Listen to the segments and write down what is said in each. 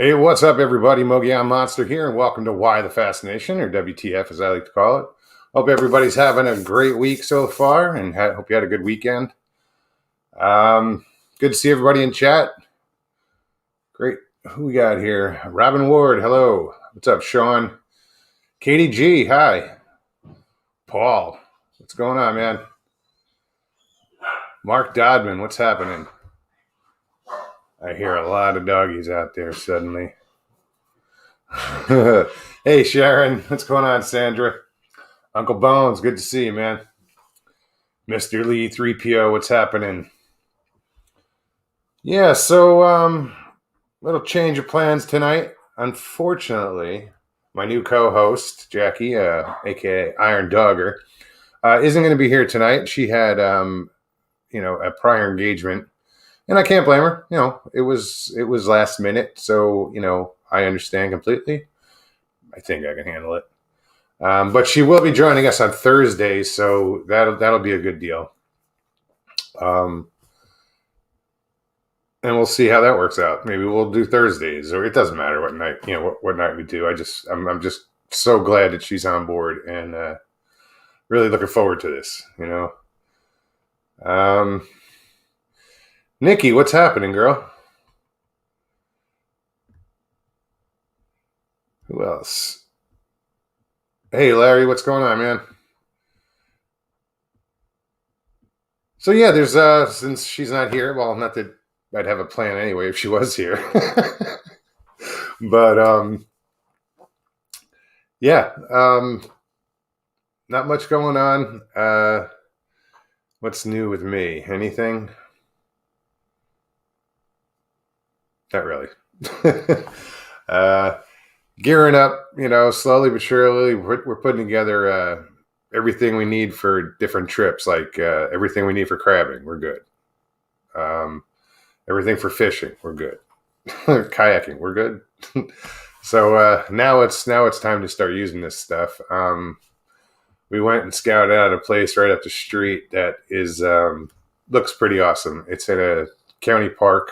Hey, what's up, everybody? Mogion Monster here, and welcome to Why the Fascination, or WTF as I like to call it. Hope everybody's having a great week so far, and hope you had a good weekend. Good to see everybody in chat. Great. Who we got here? Robin Ward, hello. What's up, Sean? Katie G, hi. Paul, what's going on, man? Mark Dodman, what's happening? I hear a lot of doggies out there suddenly. Hey, Sharon, what's going on, Sandra? Uncle Bones, good to see you, man. Mr. Lee 3PO, what's happening? Yeah, so little change of plans tonight. Unfortunately, my new co-host, Jackie, aka Iron Dogger, isn't going to be here tonight. She had a prior engagement, and I can't blame her. It was last minute, so I understand completely. I think I can handle it. But she will be joining us on Thursdays, so that'll be a good deal. And we'll see how that works out. Maybe we'll do Thursdays, or it doesn't matter what night. What night we do. I'm just so glad that she's on board, and really looking forward to this. Nikki, what's happening, girl? Who else? Hey, Larry, what's going on, man? So yeah, there's since she's not here. Well, not that I'd have a plan anyway if she was here. But yeah, not much going on. What's new with me? Anything? Not really. Gearing up, slowly but surely. We're putting together everything we need for different trips, like everything we need for crabbing. We're good. Everything for fishing. We're good. Kayaking. We're good. So now it's time to start using this stuff. We went and scouted out a place right up the street that is looks pretty awesome. It's at a county park,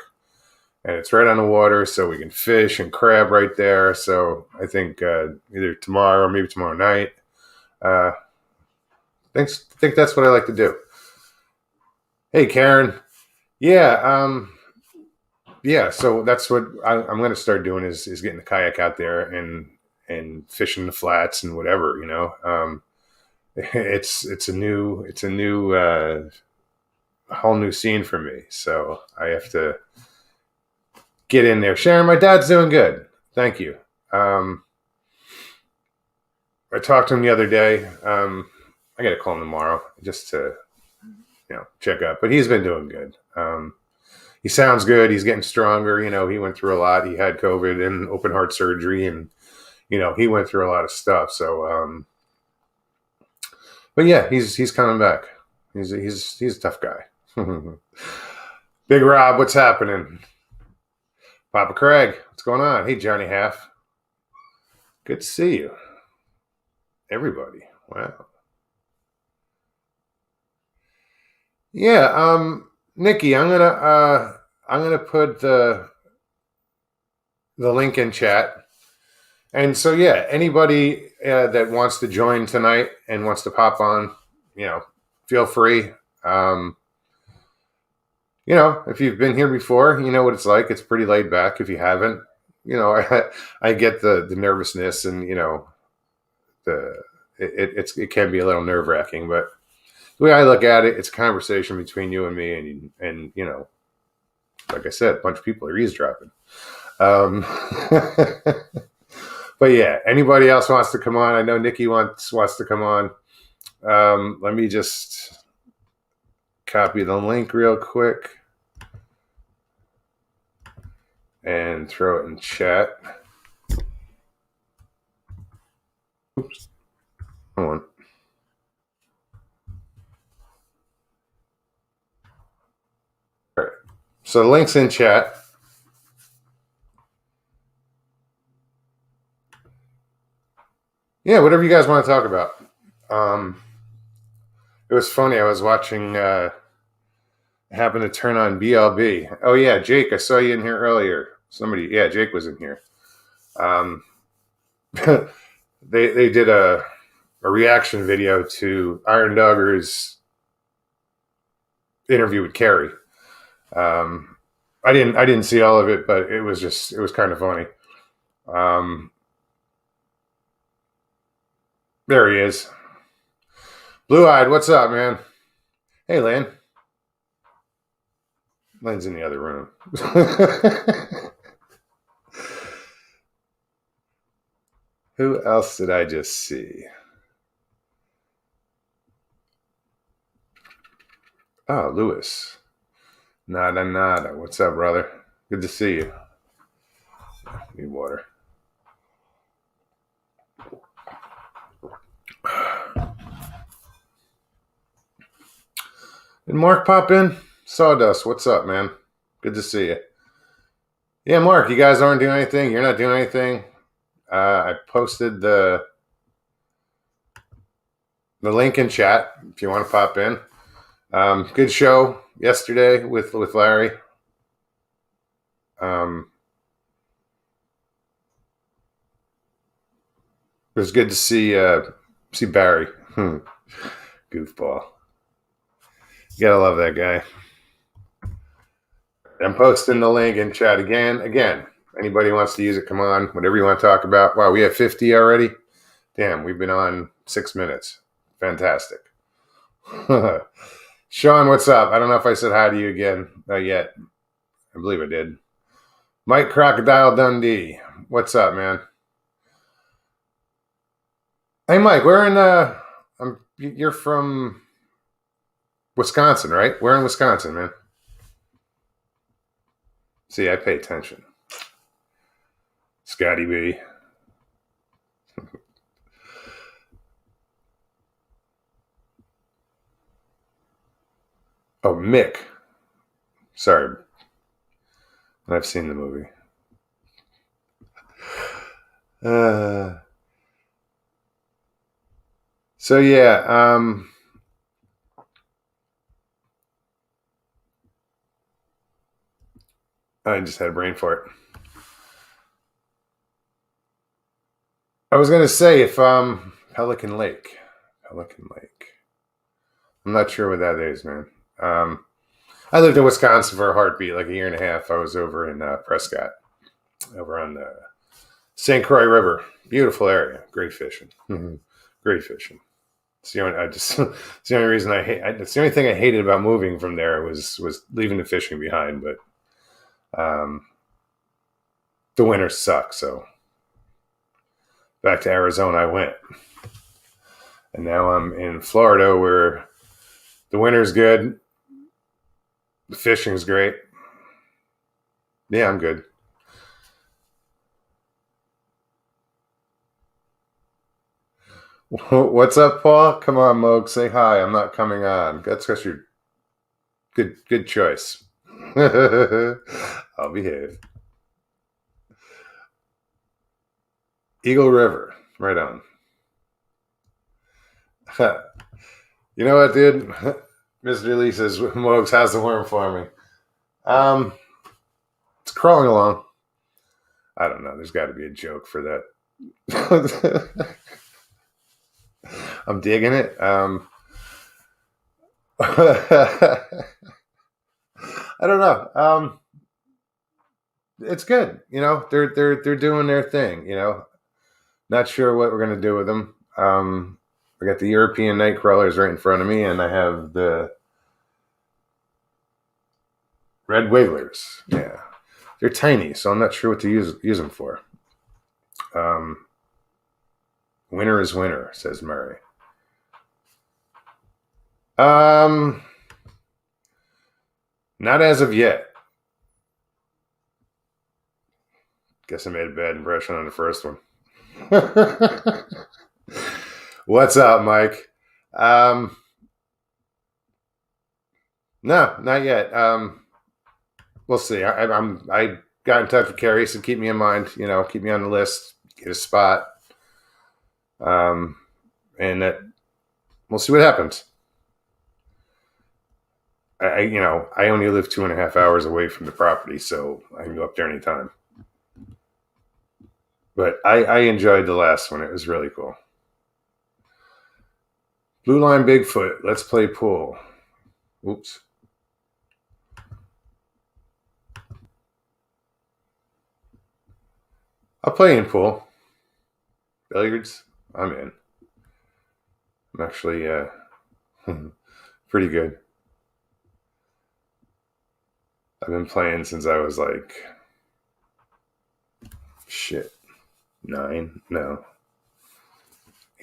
and it's right on the water, so we can fish and crab right there. So I think either tomorrow or maybe tomorrow night. Think that's what I like to do. Hey, Karen. Yeah. Yeah. So that's what I'm going to start doing is getting the kayak out there and fishing the flats and whatever. It's a new whole new scene for me. So I have to get in there. Sharon, my dad's doing good. Thank you. I talked to him the other day. I got to call him tomorrow just to, check up. But he's been doing good. He sounds good. He's getting stronger. He went through a lot. He had COVID and open heart surgery, and he went through a lot of stuff. So, but yeah, he's coming back. He's a tough guy. Big Rob, what's happening? Papa Craig, what's going on? Hey, Johnny Half. Good to see you. Everybody. Wow. Yeah, Nikki, I'm gonna put the link in chat. And so yeah, anybody that wants to join tonight and wants to pop on, feel free. If you've been here before, you know what it's like. It's pretty laid back. If you haven't, I get the nervousness and it can be a little nerve wracking, but the way I look at it, it's a conversation between you and me, and like I said, a bunch of people are eavesdropping. But yeah, anybody else wants to come on? I know Nikki wants to come on. Let me just copy the link real quick and throw it in chat. Oops. Hold on. All right. So the link's in chat. Yeah, whatever you guys want to talk about. It was funny. I was watching. I happened to turn on BLB. Oh yeah, Jake, I saw you in here earlier. somebody, yeah, Jake was in here. They did a reaction video to Iron Dogger's interview with Carrie. I didn't see all of it, but it was kind of funny. There he is. Blue Eyed, what's up, man? Hey, Lynn. Lynn's in the other room. Who else did I just see? Oh, Lewis. Nada. What's up, brother? Good to see you. Need water. Did Mark pop in? Sawdust, what's up, man? Good to see you. Yeah, Mark, you guys aren't doing anything. You're not doing anything. I posted the link in chat if you want to pop in. Good show yesterday with Larry. It was good to see Barry. Goofball. You gotta love that guy. I'm posting the link in chat again. Anybody wants to use it, come on. Whatever you want to talk about. Wow, we have 50 already. Damn, we've been on 6 minutes. Fantastic. Sean, what's up? I don't know if I said hi to you again. Not yet. I believe I did. Mike Crocodile Dundee. What's up, man? Hey, Mike, we're in you're from Wisconsin, right? We're in Wisconsin, man. See, I pay attention. Scotty B. Oh, Mick. Sorry. I've seen the movie. So yeah, I just had a brain fart. I was gonna say if Pelican Lake. I'm not sure what that is, man. I lived in Wisconsin for a heartbeat, like a year and a half. I was over in Prescott, over on the St. Croix River. Beautiful area. Great fishing. Great fishing. It's the only, it's the only reason I hate. It's the only thing I hated about moving from there was leaving the fishing behind. But the winters suck. So back to Arizona I went, and now I'm in Florida where the winter's good. The fishing's great. Yeah, I'm good. What's up, Paul? Come on, Moog. Say hi. I'm not coming on. That's because you're good choice. I'll behave. Eagle River. Right on. You know what, dude? Mr. Lee says, Mogs, how's the worm for me? It's crawling along. I don't know. There's got to be a joke for that. I'm digging it. I don't know. It's good. You know, they're doing their thing. You know, not sure what we're gonna do with them. I got the European night crawlers right in front of me, and I have the red wigglers. Yeah, they're tiny, so I'm not sure what to use them for. Winter is winter, says Murray. Not as of yet. Guess I made a bad impression on the first one. What's up, Mike? No, not yet. We'll see. I got in touch with Carrie, said keep me in mind. You know, keep me on the list, get a spot, and that we'll see what happens. I only live 2.5 hours away from the property, so I can go up there anytime. But I enjoyed the last one. It was really cool. Blue Line Bigfoot. Let's play pool. Oops. I'll play in pool. Billiards. I'm in. I'm actually pretty good. I've been playing since I was like shit 9, no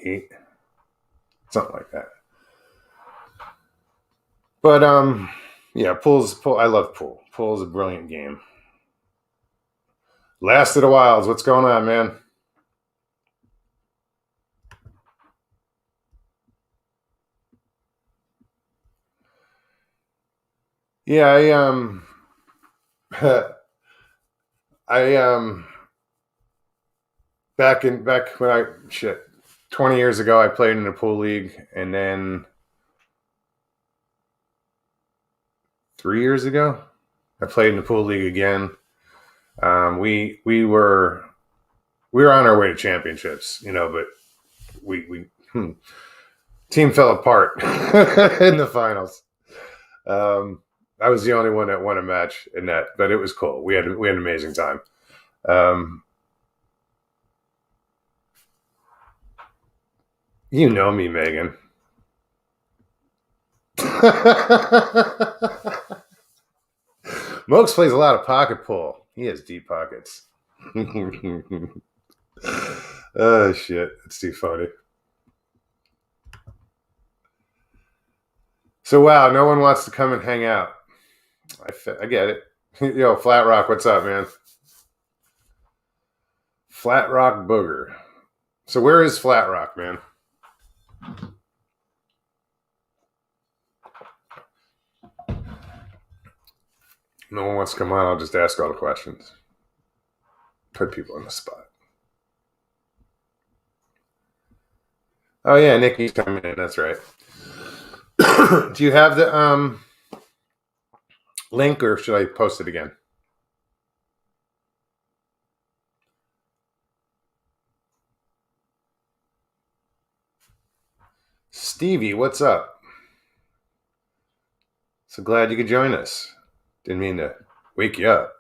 8, something like that. But yeah, pool. I love pool. Pool is a brilliant game. Last of the Wilds. What's going on, man? Yeah, I back when I 20 years ago I played in a pool league, and then 3 years ago I played in the pool league again. We were on our way to championships, but we team fell apart in the finals. I was the only one that won a match in that, but it was cool. We had an amazing time. You know me, Megan. Mokes plays a lot of pocket pool. He has deep pockets. Oh shit, it's too funny. So wow, no one wants to come and hang out. I get it. Yo, Flat Rock, what's up, man? Flat Rock Booger. So where is Flat Rock, man? No one wants to come on. I'll just ask all the questions. Put people on the spot. Oh yeah, Nikki's coming in. That's right. Do you have the link, or should I post it again? Stevie, what's up? So glad you could join us. Didn't mean to wake you up.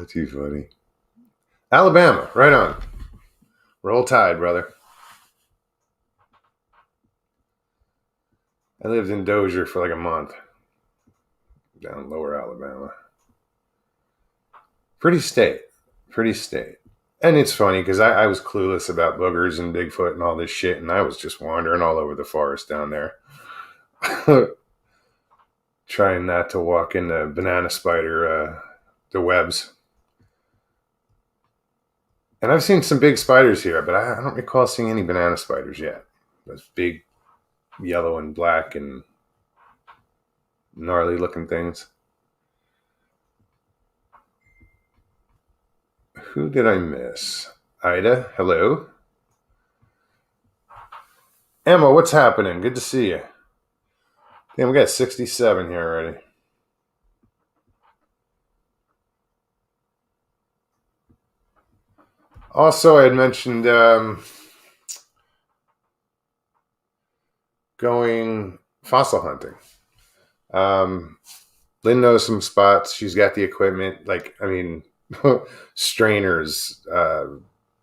Too funny. Alabama, right on. Roll Tide, brother. I lived in Dozier for like a month. Down lower Alabama. Pretty state. And it's funny because I was clueless about boogers and Bigfoot and all this shit, and I was just wandering all over the forest down there. Trying not to walk in the banana spider, the webs. And I've seen some big spiders here, but I don't recall seeing any banana spiders yet. Those big yellow and black and gnarly looking things. Who did I miss? Ida, hello. Emma, what's happening? Good to see you. Damn, we got 67 here already. Also, I had mentioned going fossil hunting. Lynn knows some spots. She's got the equipment. Strainers,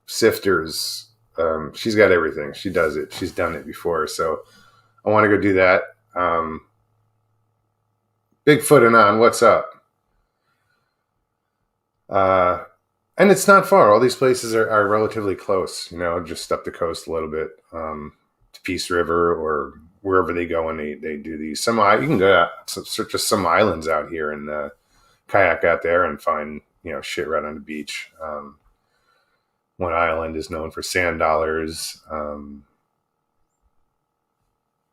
sifters. She's got everything. She does it. She's done it before. So I want to go do that. Bigfoot and on, what's up? And it's not far. All these places are relatively close, just up the coast a little bit, to Peace River or wherever they go and they do these. You can go out, just some islands out here and kayak out there and find, shit right on the beach. One island is known for sand dollars.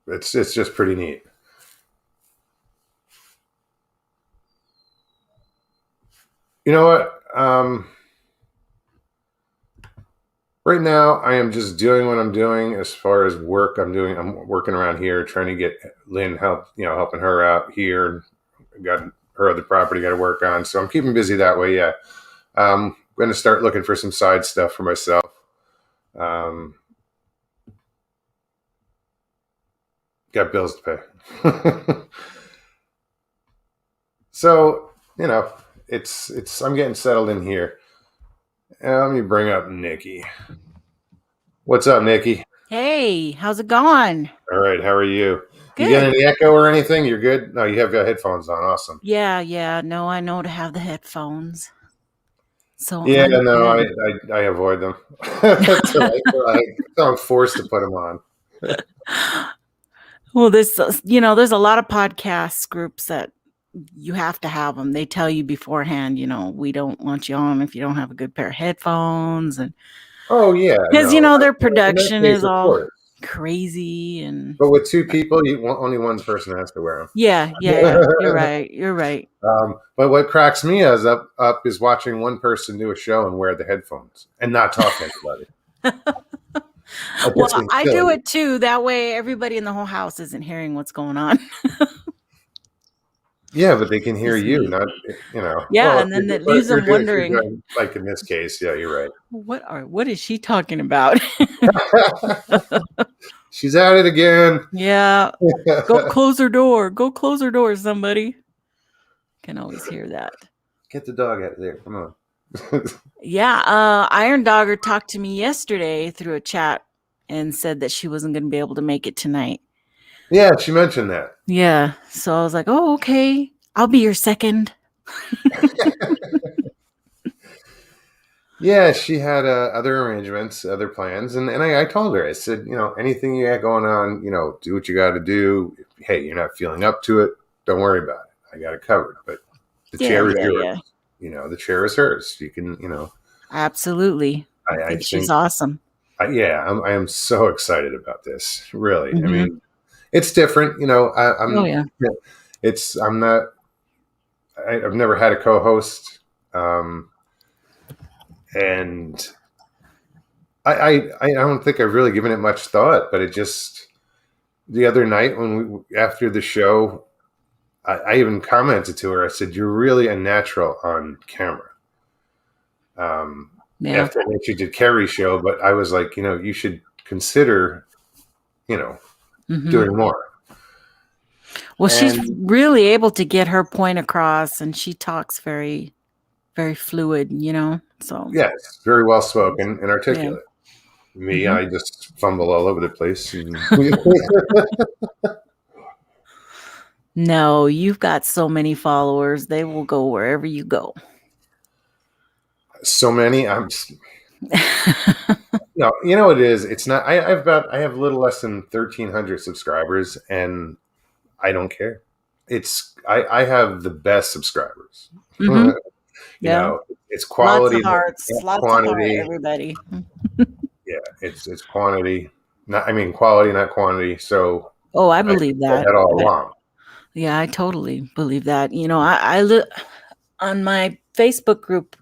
It's just pretty neat. You know what? Right now, I am just doing what I'm doing as far as work. I'm working around here, trying to get Lynn helping her out here. Got her other property got to work on. So I'm keeping busy that way. Yeah. I'm going to start looking for some side stuff for myself. Got bills to pay. So, I'm getting settled in here. Let me bring up Nikki. What's up, Nikki? Hey, how's it going? All right, how are you? You get Good. any echo or anything? You're good? No, you have your headphones on. Awesome. Yeah. No, I know to have the headphones. So Yeah, I'm no, good. I avoid them. So I'm forced to put them on. Well, there's a lot of podcast groups that you have to have them. They tell you beforehand, we don't want you on if you don't have a good pair of headphones, and Oh yeah, because no. their In that production case, is of all course. crazy and But with two people, only one person has to wear yeah. You're them. right. You're right. But what cracks me up is watching one person do a show and wear the headphones and not talk to anybody. That Well, gets me I do silly. it too. That way, everybody in the whole house isn't hearing what's going on. Yeah, but they can hear Just you, me. not Yeah, Well, and then that if leaves you're them doing, if you're wondering, doing like in this case, yeah, you're right. what is she talking about? She's at it again. Yeah. Go close her door. Go close her door, somebody. Can always hear that. Get the dog out of there. Come on. Yeah, Iron Dogger talked to me yesterday through a chat and said that she wasn't going to be able to make it tonight. Yeah, she mentioned that. Yeah, so I was like, oh, okay. I'll be your second. Yeah, she had other arrangements, other plans, and I told her, I said, anything you got going on, do what you got to do. Hey, you're not feeling up to it, don't worry about it. I got it covered. But the chair is yours. Yeah. The chair is hers. You can, Absolutely. I I think she's think, awesome. I am so excited about this. Really, I Mm-hmm. mean, it's different. Oh, yeah. I'm not. I've never had a co-host, and I don't think I've really given it much thought. But it just the other night after the show, I even commented to her. I said, "You're really a natural on camera." Yeah. After she did Carrie's show, but I was like, you should consider, Mm-hmm. doing more. Well, she's And really able to get her point across, and she talks very, very fluid, So, yes, very well spoken and yeah. articulate. Me, Mm-hmm. I just fumble all over the place. And No, you've got so many followers. They will go wherever you go. so many. No, you know what it is. It's not. I have a little less than 1,300 subscribers, and I don't care. I have the best subscribers. Mm-hmm. Yeah. It's Lots quality, of hearts. not Lots of heart, quantity. everybody. Yeah, it's quantity. Quality, not quantity. So Oh, I I believe said that. that all along. Yeah, I totally believe that. I look on my Facebook group.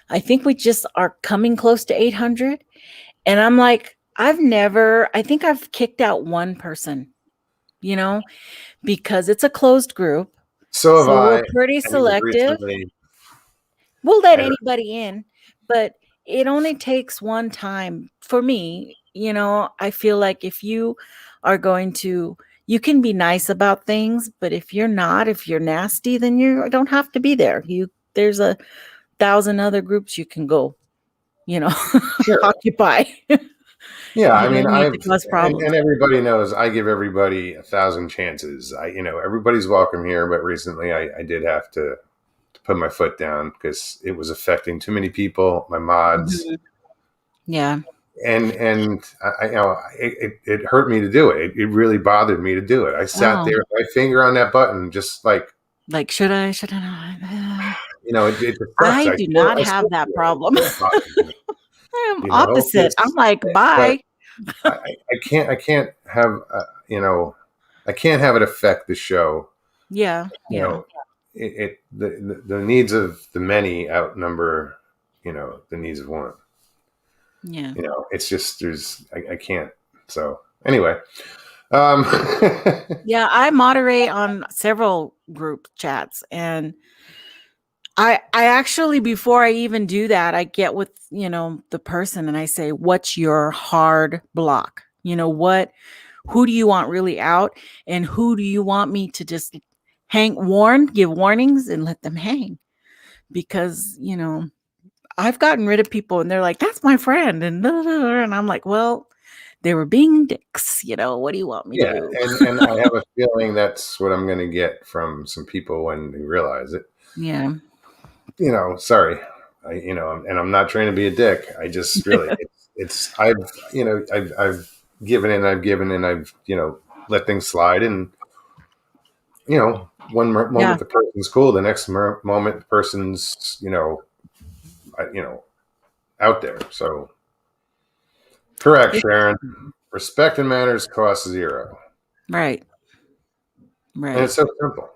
I think we just are coming close to 800. And I'm like, I think I've kicked out one person, because it's a closed group. So have So we're I. pretty And it was selective. recently. We'll let And anybody in, but it only takes one time for me. I feel like if you are going to, you can be nice about things, but if you're nasty, then you don't have to be there. There's 1,000 other groups you can go, sure. occupy. Yeah, I You mean, don't need to cause and problems. everybody knows I give everybody 1,000 chances. Everybody's welcome here, but recently I did have to put my foot down because it was affecting too many people, my mods, Mhm. Yeah. and it hurt me to do it. It really bothered me to do it. I sat Oh, there with my finger on that button, just like like, should I not? it just sucks. I do not have that problem. Still bothers me, I am opposite. I'm it's like, but bye. I can't have I can't have it affect the show. Yeah. You Yeah. know, the needs of the many outnumber, the needs of one. Yeah. It's just I can't. So anyway, um, Yeah. I moderate on several group chats. And I actually, before I even do that, I get with, the person and I say, what's your hard block? Who do you want really out? And who do you want me to just give warnings and let them hang? Because, I've gotten rid of people and they're like, that's my friend. And I'm like, well, they were being dicks. What do you want me to Yeah, do? and I have a feeling that's what I'm going to get from some people when they realize it. Yeah. Sorry, and I'm not trying to be a dick. I just really, I've given and I've let things slide, and Yeah. moment the person's cool, the next moment the person's out there. So correct, It, Sharon. Respect and manners cost zero, right. and Right. it's so simple.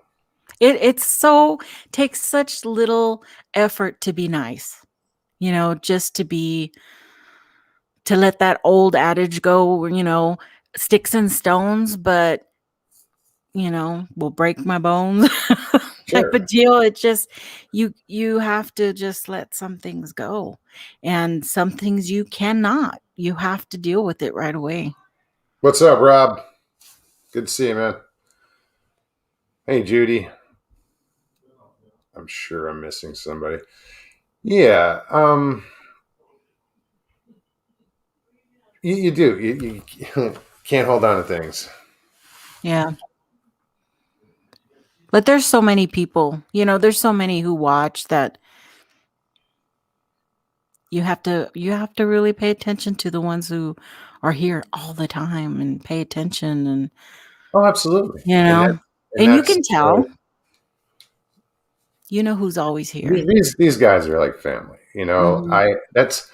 It's so takes such little effort to be nice, just to let that old adage go, sticks and stones, but will break my bones type Sure. of deal. It just you have to just let some things go. And some things you cannot. You have to deal with it right away. What's up, Rob? Good to see you, man. Hey, Judy. I'm sure I'm missing somebody. Yeah. You do. You can't hold on to things. Yeah. But there's so many people, there's so many who watch that you have to really pay attention to the ones who are here all the time and pay attention and Oh, absolutely. you And know that and and you that's can tell who's always here. these guys are like family. Mhm. I that's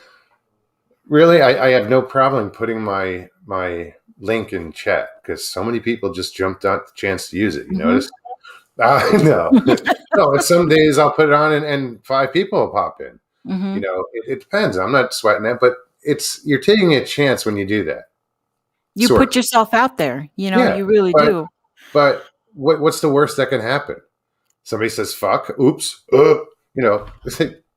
really I have no problem putting my link in chat because so many people just jumped on the chance to use it. You Mhm. notice? No, no. Some days I'll put it on and five people will pop in. Mhm. It depends. I'm not sweating it, but you're taking a chance when you do that. You Sort put of. yourself out there, Yeah. you really But do. what's the worst that can happen? Somebody says fuck, oops,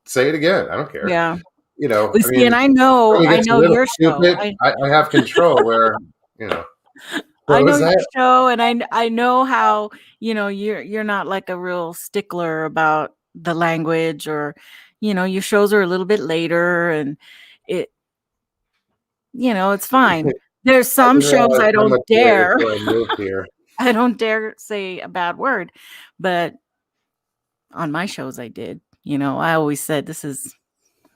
say it again. I don't care. Yeah. Well, I see, and mean, I when know you I get a know little your show. stupid, I have control where, you know, I what know was your that? show, and I know how, you're not like a real stickler about the language, or your shows are a little bit later, and it it's fine. There's I some didn't shows realize I how don't much later dare. till I moved here. I don't dare say a bad word, but on my shows I did. I always said this is,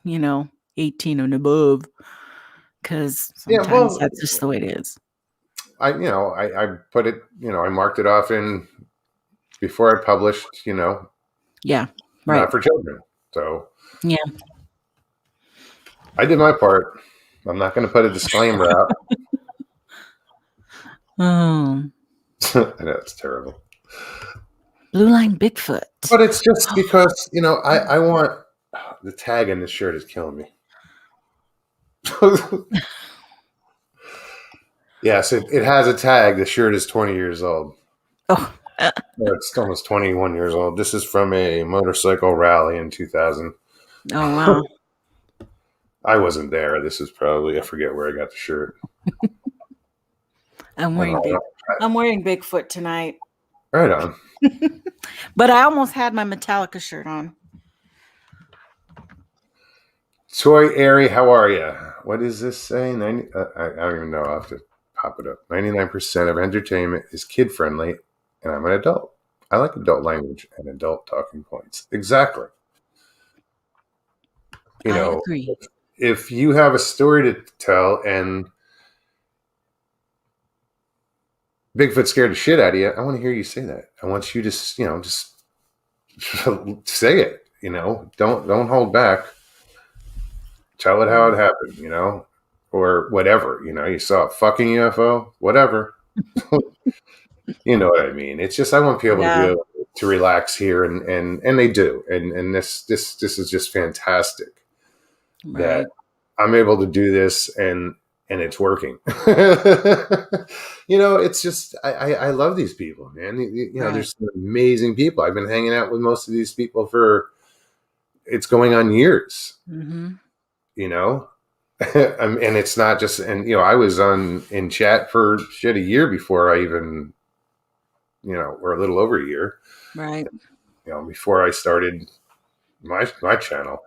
you know, 18 and above, because Yeah, sometimes well, that's just the way it is. I put it, I marked it off in before I published, Yeah. Right. not for children. So Yeah. I did my part. I'm not going to put a disclaimer out. Oh, I know it's terrible. Blue Line Bigfoot. But it's just because, I want the tag in this shirt is killing me. Yes, it has a tag. The shirt is 20 years old. Oh, No, it's almost 21 years old. This is from a motorcycle rally in 2000. oh wow. I wasn't there. This is probably, I forget where I got the shirt. I'm I don't wearing big. know. I'm wearing Bigfoot tonight. Right on. But I almost had my Metallica shirt on. Toy Airy, how are you? What is this saying? 90, I don't even know. I'll have to pop it up. 99% of entertainment is kid friendly, and I'm an adult. I like adult language and adult talking points. Exactly. You I know, agree. if you have a story to tell and Bigfoot scared the shit out of you, I want to hear you say that. I want you to, just say it. Don't hold back. Tell it how it happened. Or whatever. You saw a fucking UFO, whatever. You know what I mean? It's just I want people to be Yeah. able to relax here, and they do, and this is just fantastic that Right. I'm able to do this, and it's working. It's just I love these people, man. Right. There's some amazing people. I've been hanging out with most of these people for it's going on years. Mm-hmm. You know, and it's not just I was in chat for shit a year before I even or a little over a year. Right. Before I started my channel.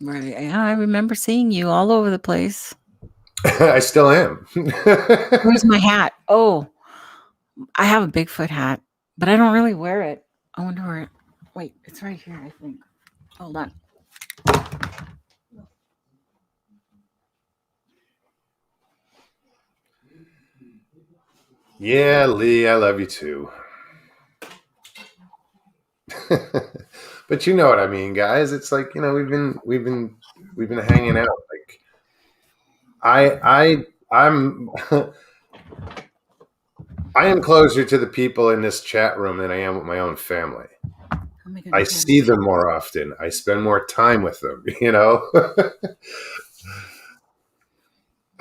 Right. Yeah, I remember seeing you all over the place. I still am. Where's my hat? Oh, I have a Bigfoot hat, but I don't really wear it. I wonder where it. Wait, it's right here, I think. Hold on. Yeah, Lee, I love you too. But you know what I mean, guys. It's like we've been hanging out. Like I'm I am closer to the people in this chat room than I am with my own family. I see them more often. I spend more time with them.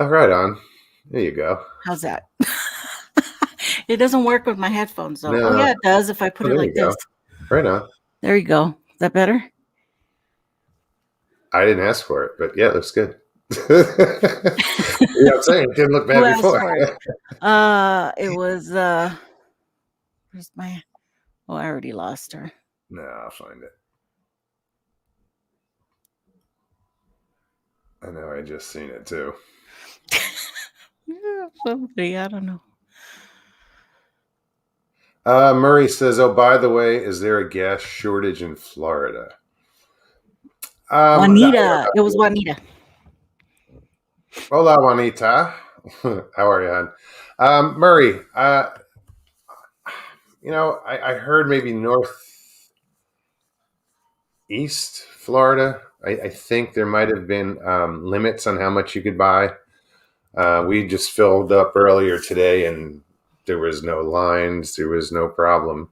Oh, right on. There you go. How's that? It doesn't work with my headphones though. No. Oh yeah, it does if I put it There like you go. this. Right on. There you go. Is that better? I didn't ask for it, but yeah, it looks good. I'm saying it didn't look bad before. It was where's my I already lost her. No, I'll find it. I know I just seen it too. Somebody, I don't know. Murray says, "Oh, by the way, is there a gas shortage in Florida?" Juanita. It was Juanita. Hola, Juanita. How are you, hon? Murray, I heard maybe northeast Florida. I think there might have been limits on how much you could buy. We just filled up earlier today, and there was no lines. There was no problem.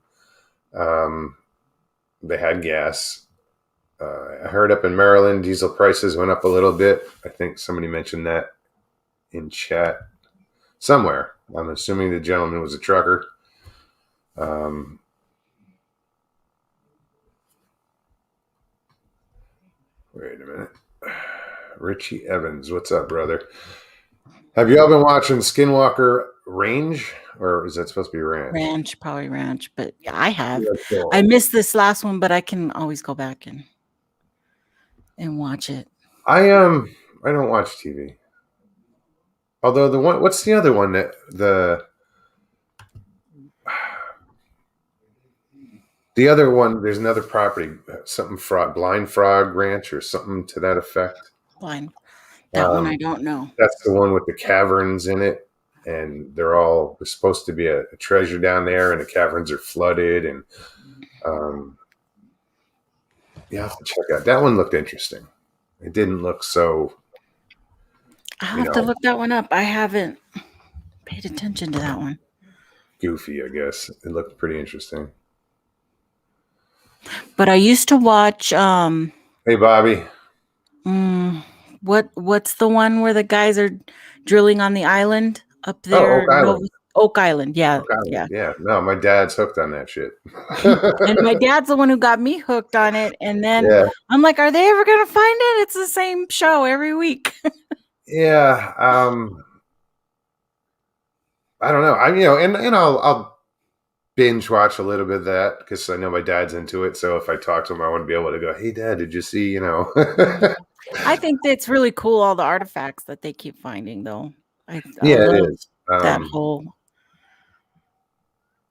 They had gas. I heard up in Maryland, diesel prices went up a little bit. I think somebody mentioned that in chat somewhere. I'm assuming the gentleman was a trucker. Wait a minute. Richie Evans, what's up, brother? Have you all been watching Skinwalker Range, or is that supposed to be Ranch? Probably Ranch, but yeah, I have. Yeah, cool. I missed this last one, but I can always go back and watch it. I don't watch TV. Although what's the other one that the other one? There's another property, something Blind Frog Ranch or something to that effect. Blind. That one I don't know. That's the one with the caverns in it, and there's supposed to be a treasure down there, and the caverns are flooded, and you have to check out. That one looked interesting. It didn't look so. I'll have to look that one up. I haven't paid attention to that one. Goofy, I guess. It looked pretty interesting. But I used to watch. Hey, Bobby. What's the one where the guys are drilling on the island up there? Oak Island. Oak Island. Yeah. Oak Island. Yeah. No, my dad's hooked on that shit. And my dad's the one who got me hooked on it. And then I'm like, are they ever going to find it? It's the same show every week. Yeah. I don't know. I'll binge watch a little bit of that because I know my dad's into it. So if I talk to him, I want to be able to go, "Hey, Dad, did you see?" I think it's really cool, all the artifacts that they keep finding, though. I it is that whole.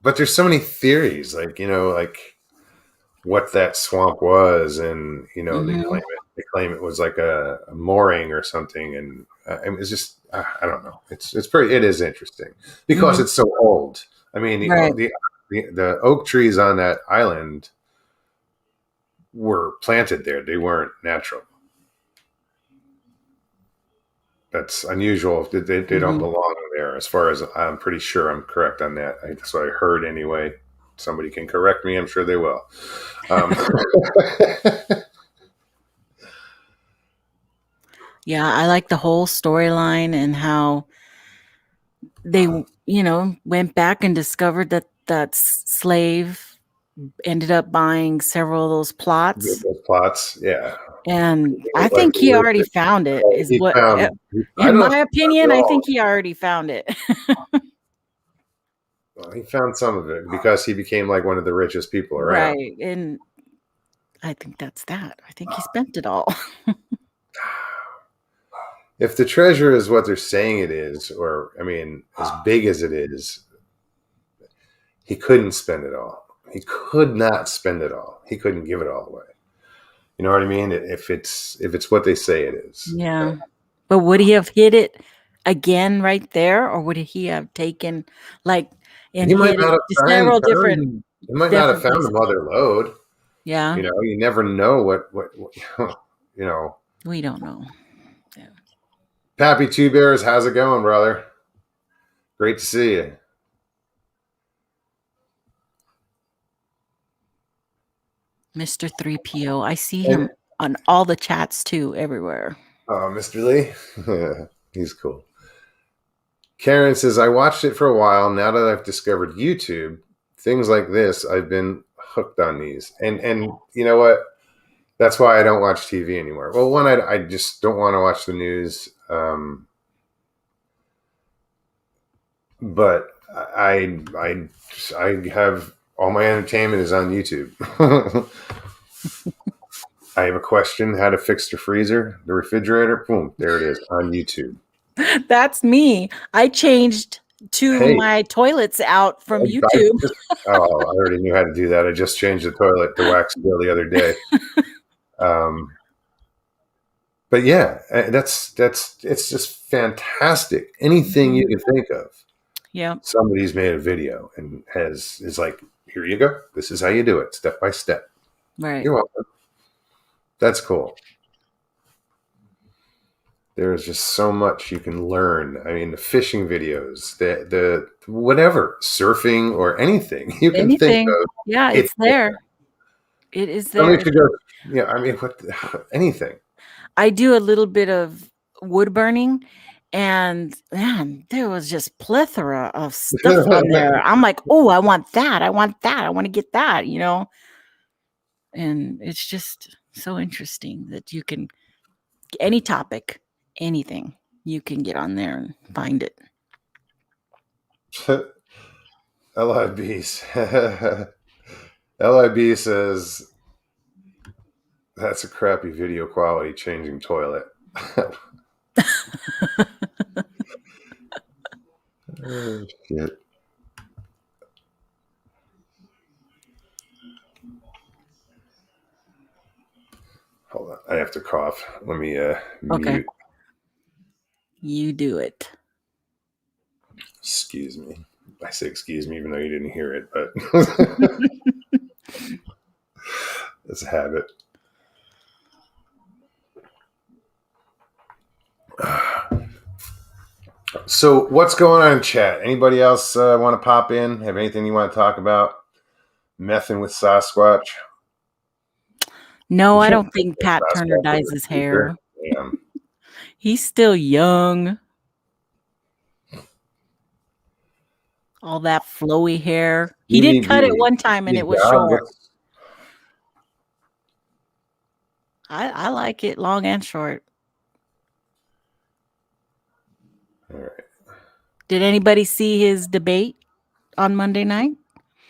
But there's so many theories, like what that swamp was, and they claim it was like a mooring or something, and it's just I don't know. It is interesting because it's so old. I mean, the oak trees on that island were planted there; they weren't natural. That's unusual. They don't belong there, as far as I'm pretty sure. I'm correct on that. That's what I heard anyway. Somebody can correct me. I'm sure they will. Yeah, I like the whole storyline and how they, went back and discovered that slave ended up buying several of those plots. Those plots, yeah. And I Like think he already found it, is he what, found. I in don't know if my he found it opinion, I all. think he already found it. Well, he found some of it because he became like one of the richest people around. Right. And I think that's that. I think he spent it all. If the treasure is what they're saying it is, or I mean, as big as it is, he couldn't spend it all. He could not spend it all. He couldn't give it all away. You know what I mean? If it's what they say it is. Yeah. But would he have hit it again right there, or would he have taken like and He might hit not it have to several found. He might not have different found the places? mother lode. Yeah, You never know what you know. we don't know. Yeah. Pappy Two Bears, how's it going, brother? Great to see you. Mr. 3PO. I see And him on all the chats too, everywhere. Mr. Lee, he's cool. Karen says, I watched it for a while. Now that I've discovered YouTube, things like this, I've been hooked on these. And you know what? That's why I don't watch TV anymore. Well, one, I just don't want to watch the news. But I have all my entertainment is on YouTube. I have a question: how to fix the freezer, the refrigerator. Boom, there it is on YouTube. That's me. I changed to Hey, my toilets out from I YouTube. just I already knew how to do that. I just changed the toilet to wax seal the other day. Um, but yeah, that's it's just fantastic. Anything you can think of, Yeah, somebody's made a video and is like, here you go. This is how you do it, step by step. right. You're welcome. That's cool. There's just so much you can learn. I mean, the fishing videos, the whatever, surfing or anything you can think Anything. of. Yeah, It's it's there. It is somebody there. should go. Yeah, I mean, anything. I do a little bit of wood burning, and man, there was just plethora of stuff on there. I'm like, oh, I want that. I want that. I want to get that. And it's just so interesting that you can any topic, anything, you can get on there and find it. LIBs. LIB says that's a crappy video quality changing toilet. Oh, shit. Hold on. I have to cough. Let me Okay, mute. you do it. Excuse me. I say excuse me even though you didn't hear it, but it's a habit. So what's going on in chat? Anybody else want to pop in? Have anything you want to talk about? Messing with Sasquatch? No, I don't think Pat Turner Sasquatch dyes in the his future? hair. Damn. He's still young. All that flowy hair. He did cut it one time and it was God, short. I like it long and short. all right. Did anybody see his debate on Monday night?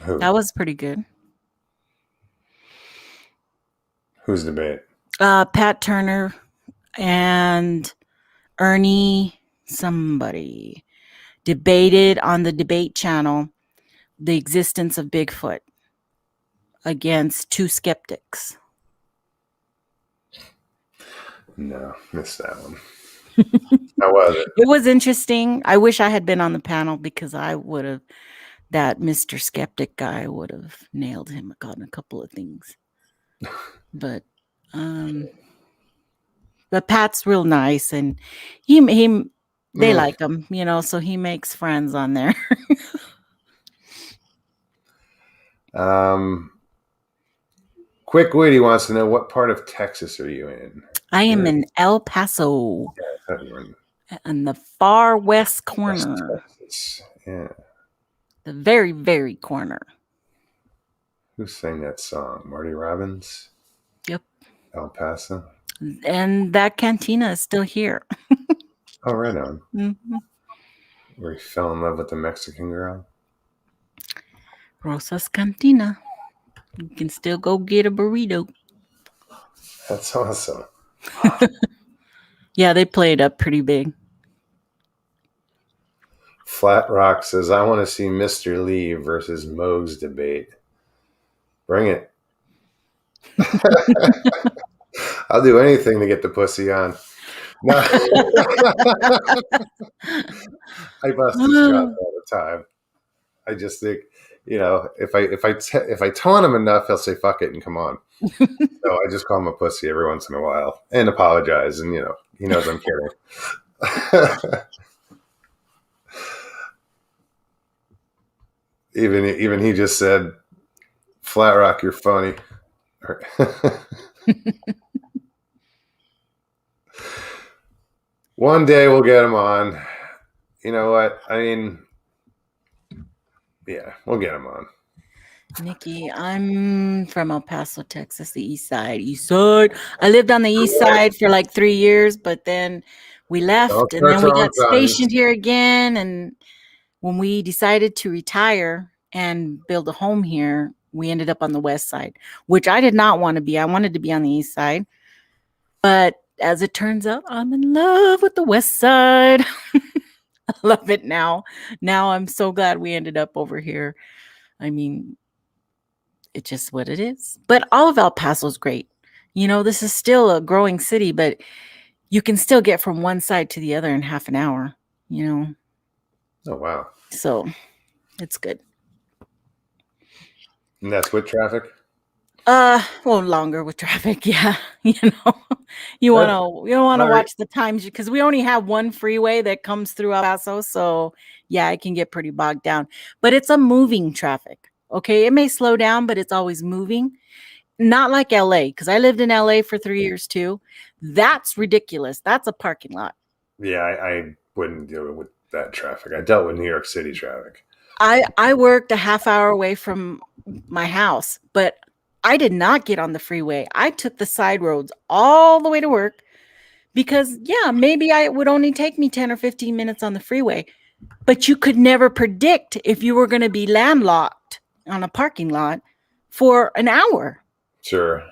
Who? That was pretty good. Who's debate? Pat Turner and Ernie somebody debated on the debate channel the existence of Bigfoot against two skeptics. No, missed that one. How was it? It was interesting. I wish I had been on the panel because I would have, that Mr. Skeptic guy would have nailed him on a couple of things. But Pat's real nice, and they like him, so he makes friends on there. Quick Witty wants to know, what part of Texas are you in? I am Yeah, in El Paso, I thought you were in in the far west West corner, Texas. Yeah. the very, very corner. Who sang that song? Marty Robbins? Yep. El Paso? And that cantina is still here. Oh, right on. Mhm. Where he fell in love with the Mexican girl? Rosa's Cantina. You can still go get a burrito. That's awesome. Yeah, they play it up pretty big. Flat Rock says, I want to see Mr. Lee versus Moog's debate. Bring it. I'll do anything to get the pussy on. No. I bust his chops all the time. I just think, if I taunt him enough, he'll say fuck it and come on. So I just call him a pussy every once in a while and apologize, and he knows I'm kidding. even he just said, "Flat Rock, you're funny." One day we'll get him on. You know what? I mean, yeah, we'll get him on. Nikki, I'm from El Paso, Texas, the east side. East side. I lived on the east side for like 3 years, but then we left and then we got stationed here again. And when we decided to retire and build a home here, we ended up on the west side, which I did not want to be. I wanted to be on the east side. But as it turns out, I'm in love with the west side. I love it now. Now I'm so glad we ended up over here. I mean, it's just what it is. But all of El Paso is great. This is still a growing city, but you can still get from one side to the other in half an hour, Oh, wow. So it's good. And that's with traffic? Well, longer with traffic, yeah. You want to watch the times because we only have one freeway that comes through El Paso, so yeah, it can get pretty bogged down. But it's a moving traffic. Okay, it may slow down, but it's always moving. Not like LA, because I lived in LA for 3 years too. That's ridiculous. That's a parking lot. Yeah, I wouldn't deal with that traffic. I dealt with New York City traffic. I worked a half hour away from my house, but I did not get on the freeway. I took the side roads all the way to work because, yeah, maybe it would only take me 10 or 15 minutes on the freeway. But you could never predict if you were going to be landlocked on a parking lot for an hour. Sure.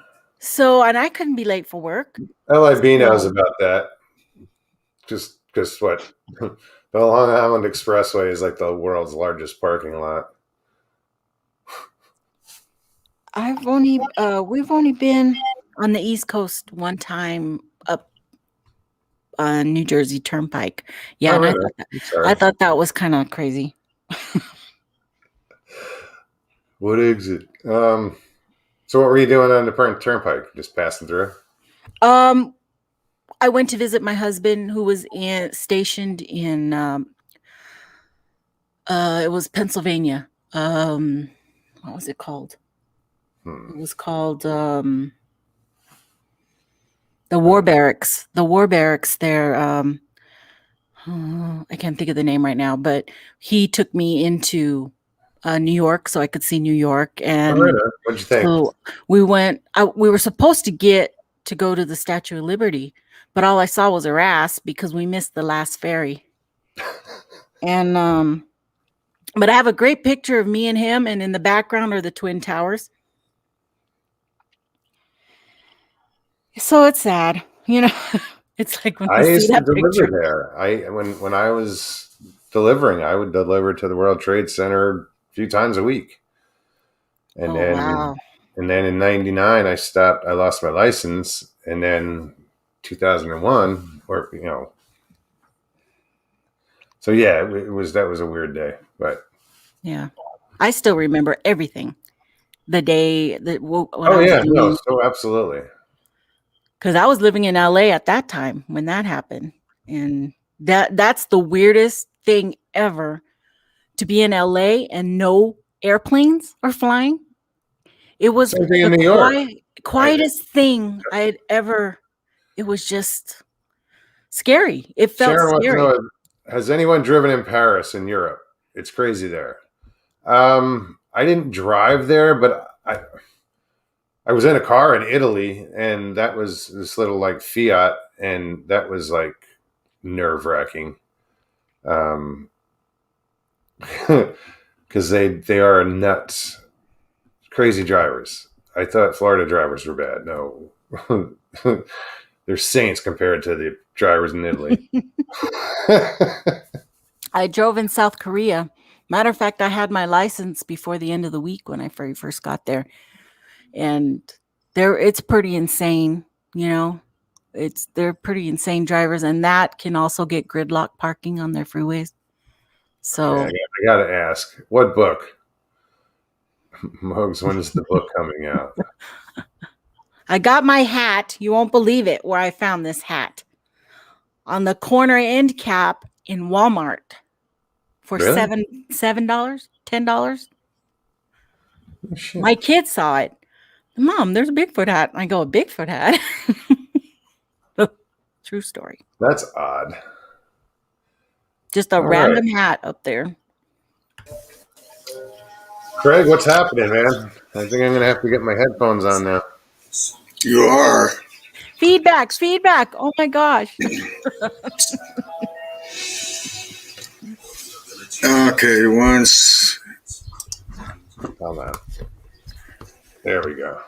So, and I couldn't be late for work. LIB knows about that. Just because what? The Long Island Expressway is like the world's largest parking lot. We've only been on the East Coast one time up on New Jersey Turnpike. Yeah, and I thought that was kind of crazy. What exit? So what were you doing on the Turnpike? Just passing through? I went to visit my husband who was stationed in it was Pennsylvania. What was it called? It was called the War Barracks. The War Barracks there. I can't think of the name right now, but he took me into New York so I could see New York. And what'd you think? So we went. We were supposed to go to the Statue of Liberty, but all I saw was her ass because we missed the last ferry. And but I have a great picture of me and him, and in the background are the Twin Towers. So it's sad, It's like when I used to deliver picture. There. When I was delivering, I would deliver to the World Trade Center a few times a week. And then in '99, I stopped. I lost my license, and then 2001, So yeah, that was a weird day, but yeah, I still remember everything. The day that so absolutely. Because I was living in LA at that time when that happened, and that's the weirdest thing ever, to be in LA and no airplanes are flying. It was the quietest thing I had ever it was just scary. It felt Sharon wants to scary. know: has anyone driven in Paris in Europe? It's crazy there. I didn't drive there, but I was in a car in Italy, and that was this little like Fiat, and that was like nerve wracking. Because they are nuts, crazy drivers. I thought Florida drivers were bad. No, they're saints compared to the drivers in Italy. I drove in South Korea. Matter of fact, I had my license before the end of the week when I very first got there. And it's pretty insane, you know. They're pretty insane drivers, and that can also get gridlock parking on their freeways. Okay, So I got to ask, what book? Mugs, when is the book coming out? I got my hat. You won't believe it where I found this hat. On the corner end cap in Walmart for Really? $7, $10. Oh, shit. My kid saw it. Mom, there's a Bigfoot hat. I go, a Bigfoot hat? True story. That's odd. Just a All right. random hat up there. Craig, what's happening, man? I think I'm going to have to get my headphones on now. You are. Feedback. Oh my gosh. Okay, once. Hold on. There we go.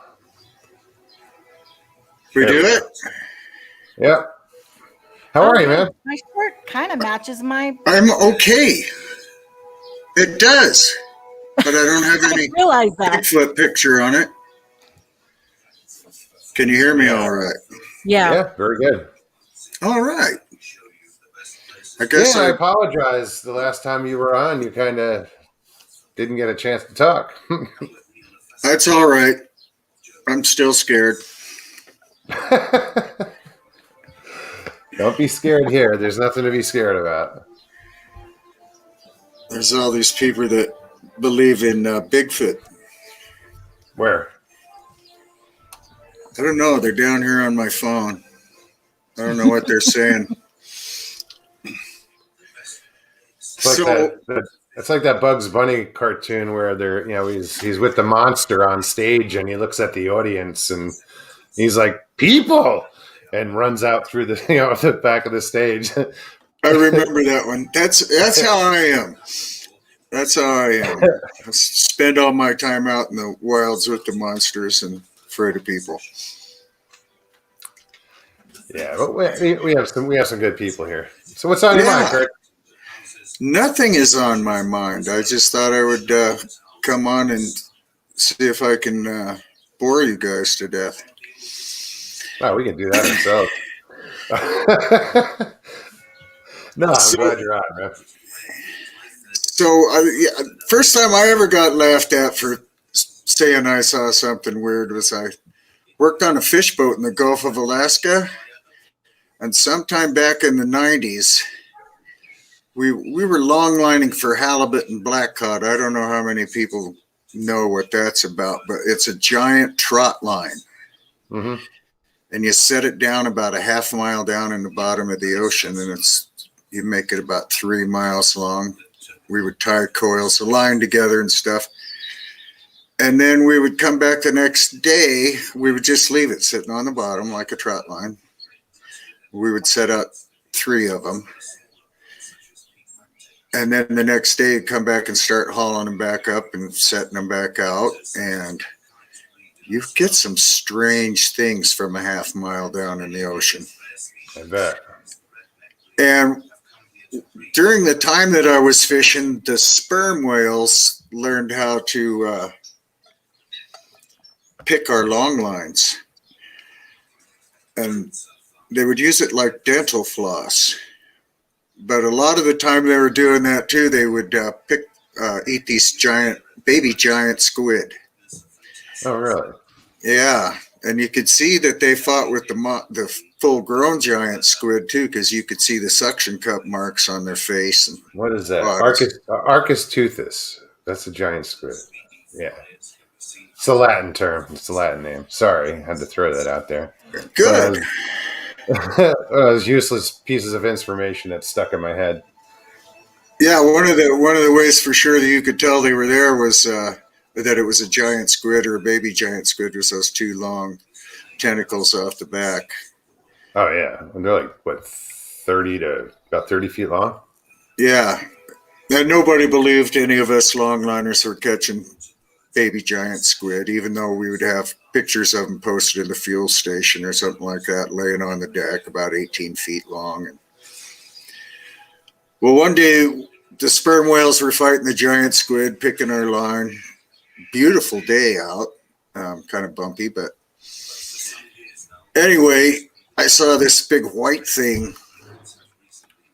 We There do we it? Yep. How are you, man? My shirt kind of matches my. I'm okay. It does. But I don't have any Realize that. Bigfoot picture on it. Can you hear me all right? Yeah. Very good. All right. I guess I apologize. The last time you were on, you kind of didn't get a chance to talk. that's all right. I'm still scared. Don't be scared here. There's nothing to be scared about. There's all these people that believe in Bigfoot. Where? I don't know. They're down here on my phone. I don't know what they're saying. It's like that Bugs Bunny cartoon where he's with the monster on stage and he looks at the audience and he's like, people, and runs out through the the back of the stage. I remember that one. That's how I am. That's how I am. I spend all my time out in the wilds with the monsters and afraid of people. Yeah, but we have some good people here. So what's on your mind, Kurt? Nothing is on my mind. I just thought I would come on and see if I can bore you guys to death. Wow, we can do that ourselves. No, I'm glad you're on, man. So, first time I ever got laughed at for saying I saw something weird was I worked on a fish boat in the Gulf of Alaska, and sometime back in the 90s, we were long lining for halibut and blackcod. I don't know how many people know what that's about, but it's a giant trot line. Mm-hmm. And you set it down about a half mile down in the bottom of the ocean, and you make it about 3 miles long. We would tie coils of line together and stuff. And then we would come back the next day. We would just leave it sitting on the bottom like a trot line. We would set up 3 of them. And then the next day, come back and start hauling them back up and setting them back out. And you get some strange things from a half mile down in the ocean. I bet. And during the time that I was fishing, the sperm whales learned how to pick our long lines. And they would use it like dental floss. But a lot of the time they were doing that too, they would eat these baby giant squid. Oh, really? Yeah. And you could see that they fought with the full-grown giant squid too, because you could see the suction cup marks on their face. And what is that? Arcus toothus. That's a giant squid. Yeah. It's a Latin term. It's a Latin name. Sorry, I had to throw that out there. Good. Those useless pieces of information that stuck in my head. Yeah, one of the ways for sure that you could tell they were there was that it was a giant squid or a baby giant squid with those two long tentacles off the back. Oh yeah, and they're like what 30 to about 30 feet long. Yeah, and nobody believed any of us longliners were catching baby giant squid, even though we would have pictures of them posted in the fuel station or something like that, laying on the deck about 18 feet long. And, well, one day the sperm whales were fighting the giant squid, picking our line. Beautiful day out, kind of bumpy, but anyway, I saw this big white thing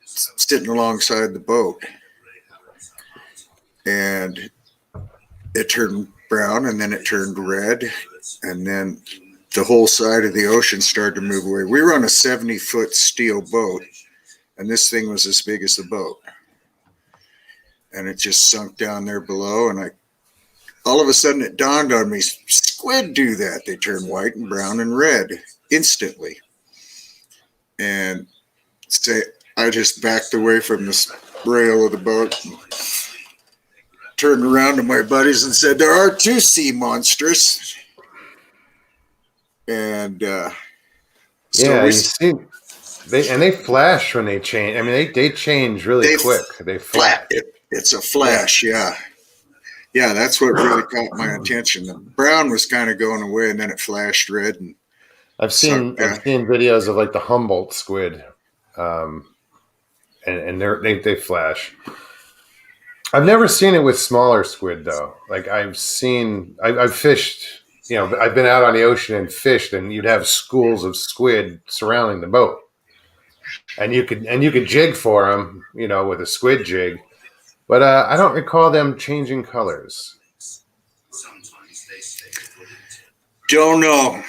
sitting alongside the boat, and it turned brown, and then it turned red, and then the whole side of the ocean started to move away. We were on a 70-foot steel boat, and this thing was as big as the boat, and it just sunk down there below. And all of a sudden it dawned on me, squid do that. They turn white and brown and red instantly. And I just backed away from the rail of the boat, turned around to my buddies and said, there are two sea monsters. And Yeah, you see, they flash when they change. I mean, they change really quick. They flash. It's a flash, yeah. Yeah, that's what really caught my attention. The brown was kind of going away, and then it flashed red. And I've seen videos of like the Humboldt squid, and they flash. I've never seen it with smaller squid though. Like I've fished. You know, I've been out on the ocean and fished, and you'd have schools of squid surrounding the boat, and you could jig for them, you know, with a squid jig. But I don't recall them changing colors. Don't know.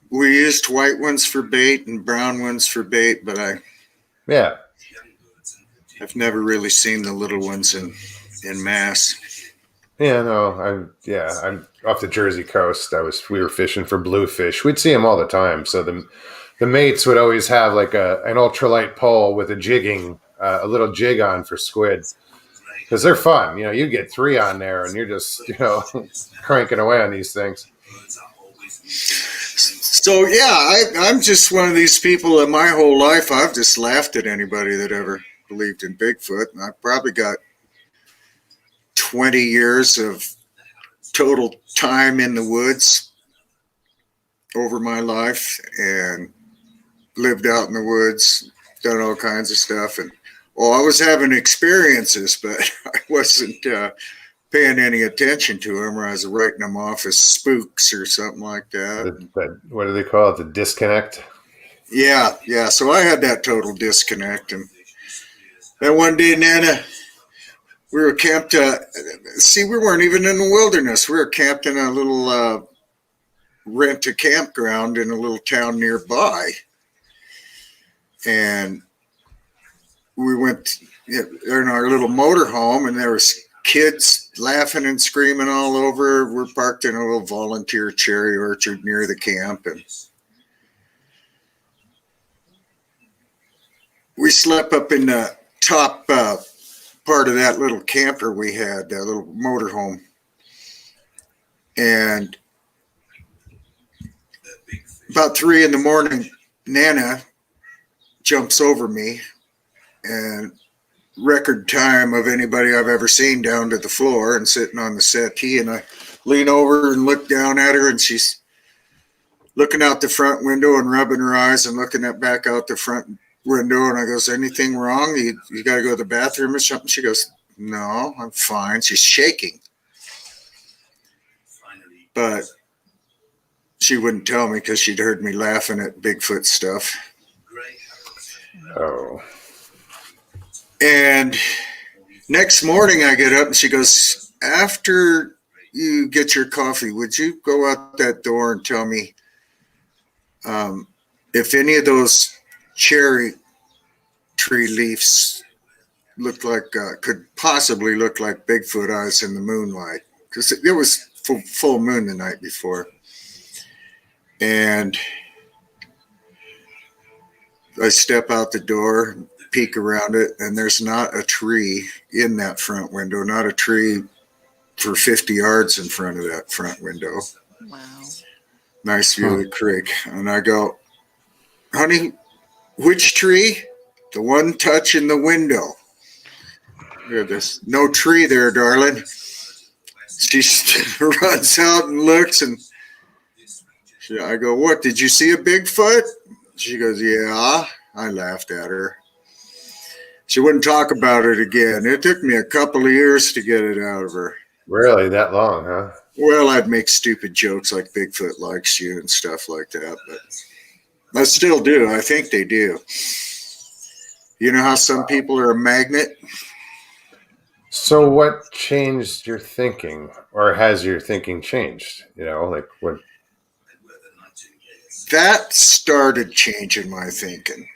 We used white ones for bait and brown ones for bait, but I've never really seen the little ones in mass. Yeah, no, I'm off the Jersey coast. We were fishing for bluefish. We'd see them all the time. So the mates would always have like an ultralight pole with a little jig on for squid, because they're fun. You know, you get 3 on there and you're just, you know, cranking away on these things. So yeah, I'm just one of these people that my whole life I've just laughed at anybody that ever believed in Bigfoot. And I've probably got 20 years of total time in the woods over my life, and lived out in the woods, done all kinds of stuff. And I was having experiences, but I wasn't paying any attention to them, or I was writing them off as spooks or something like that. What do they call it? The disconnect? Yeah. So I had that total disconnect. And then one day, Nana, we were camped. We weren't even in the wilderness. We were camped in a little rent a campground in a little town nearby. And we went in our little motorhome, and there was kids laughing and screaming all over. We're parked in a little volunteer cherry orchard near the camp, and we slept up in the top part of that little camper we had, that little motorhome. And about 3 a.m, Nana jumps over me, and record time of anybody I've ever seen, down to the floor and sitting on the settee. And I lean over and look down at her, and she's looking out the front window and rubbing her eyes and looking back out the front window. And I goes, anything wrong? You got to go to the bathroom or something? She goes, no, I'm fine. She's shaking. But she wouldn't tell me because she'd heard me laughing at Bigfoot stuff. Oh. And next morning I get up, and she goes, after you get your coffee, would you go out that door and tell me if any of those cherry tree leaves could possibly look like Bigfoot eyes in the moonlight? Because it was full moon the night before. And I step out the door, peek around it, and there's not a tree in that front window, not a tree for 50 yards in front of that front window. Wow. Nice view of the creek. And I go, honey, which tree? The one touching the window. There's no tree there, darling. She runs out and looks, and I go, what, did you see a Bigfoot? She goes, yeah. I laughed at her. She wouldn't talk about it again. It took me a couple of years to get it out of her. Really, that long, huh? Well, I'd make stupid jokes like Bigfoot likes you and stuff like that, but I still do. I think they do. You know how some people are a magnet? So what changed your thinking, or has your thinking changed? You know, like what? That started changing my thinking.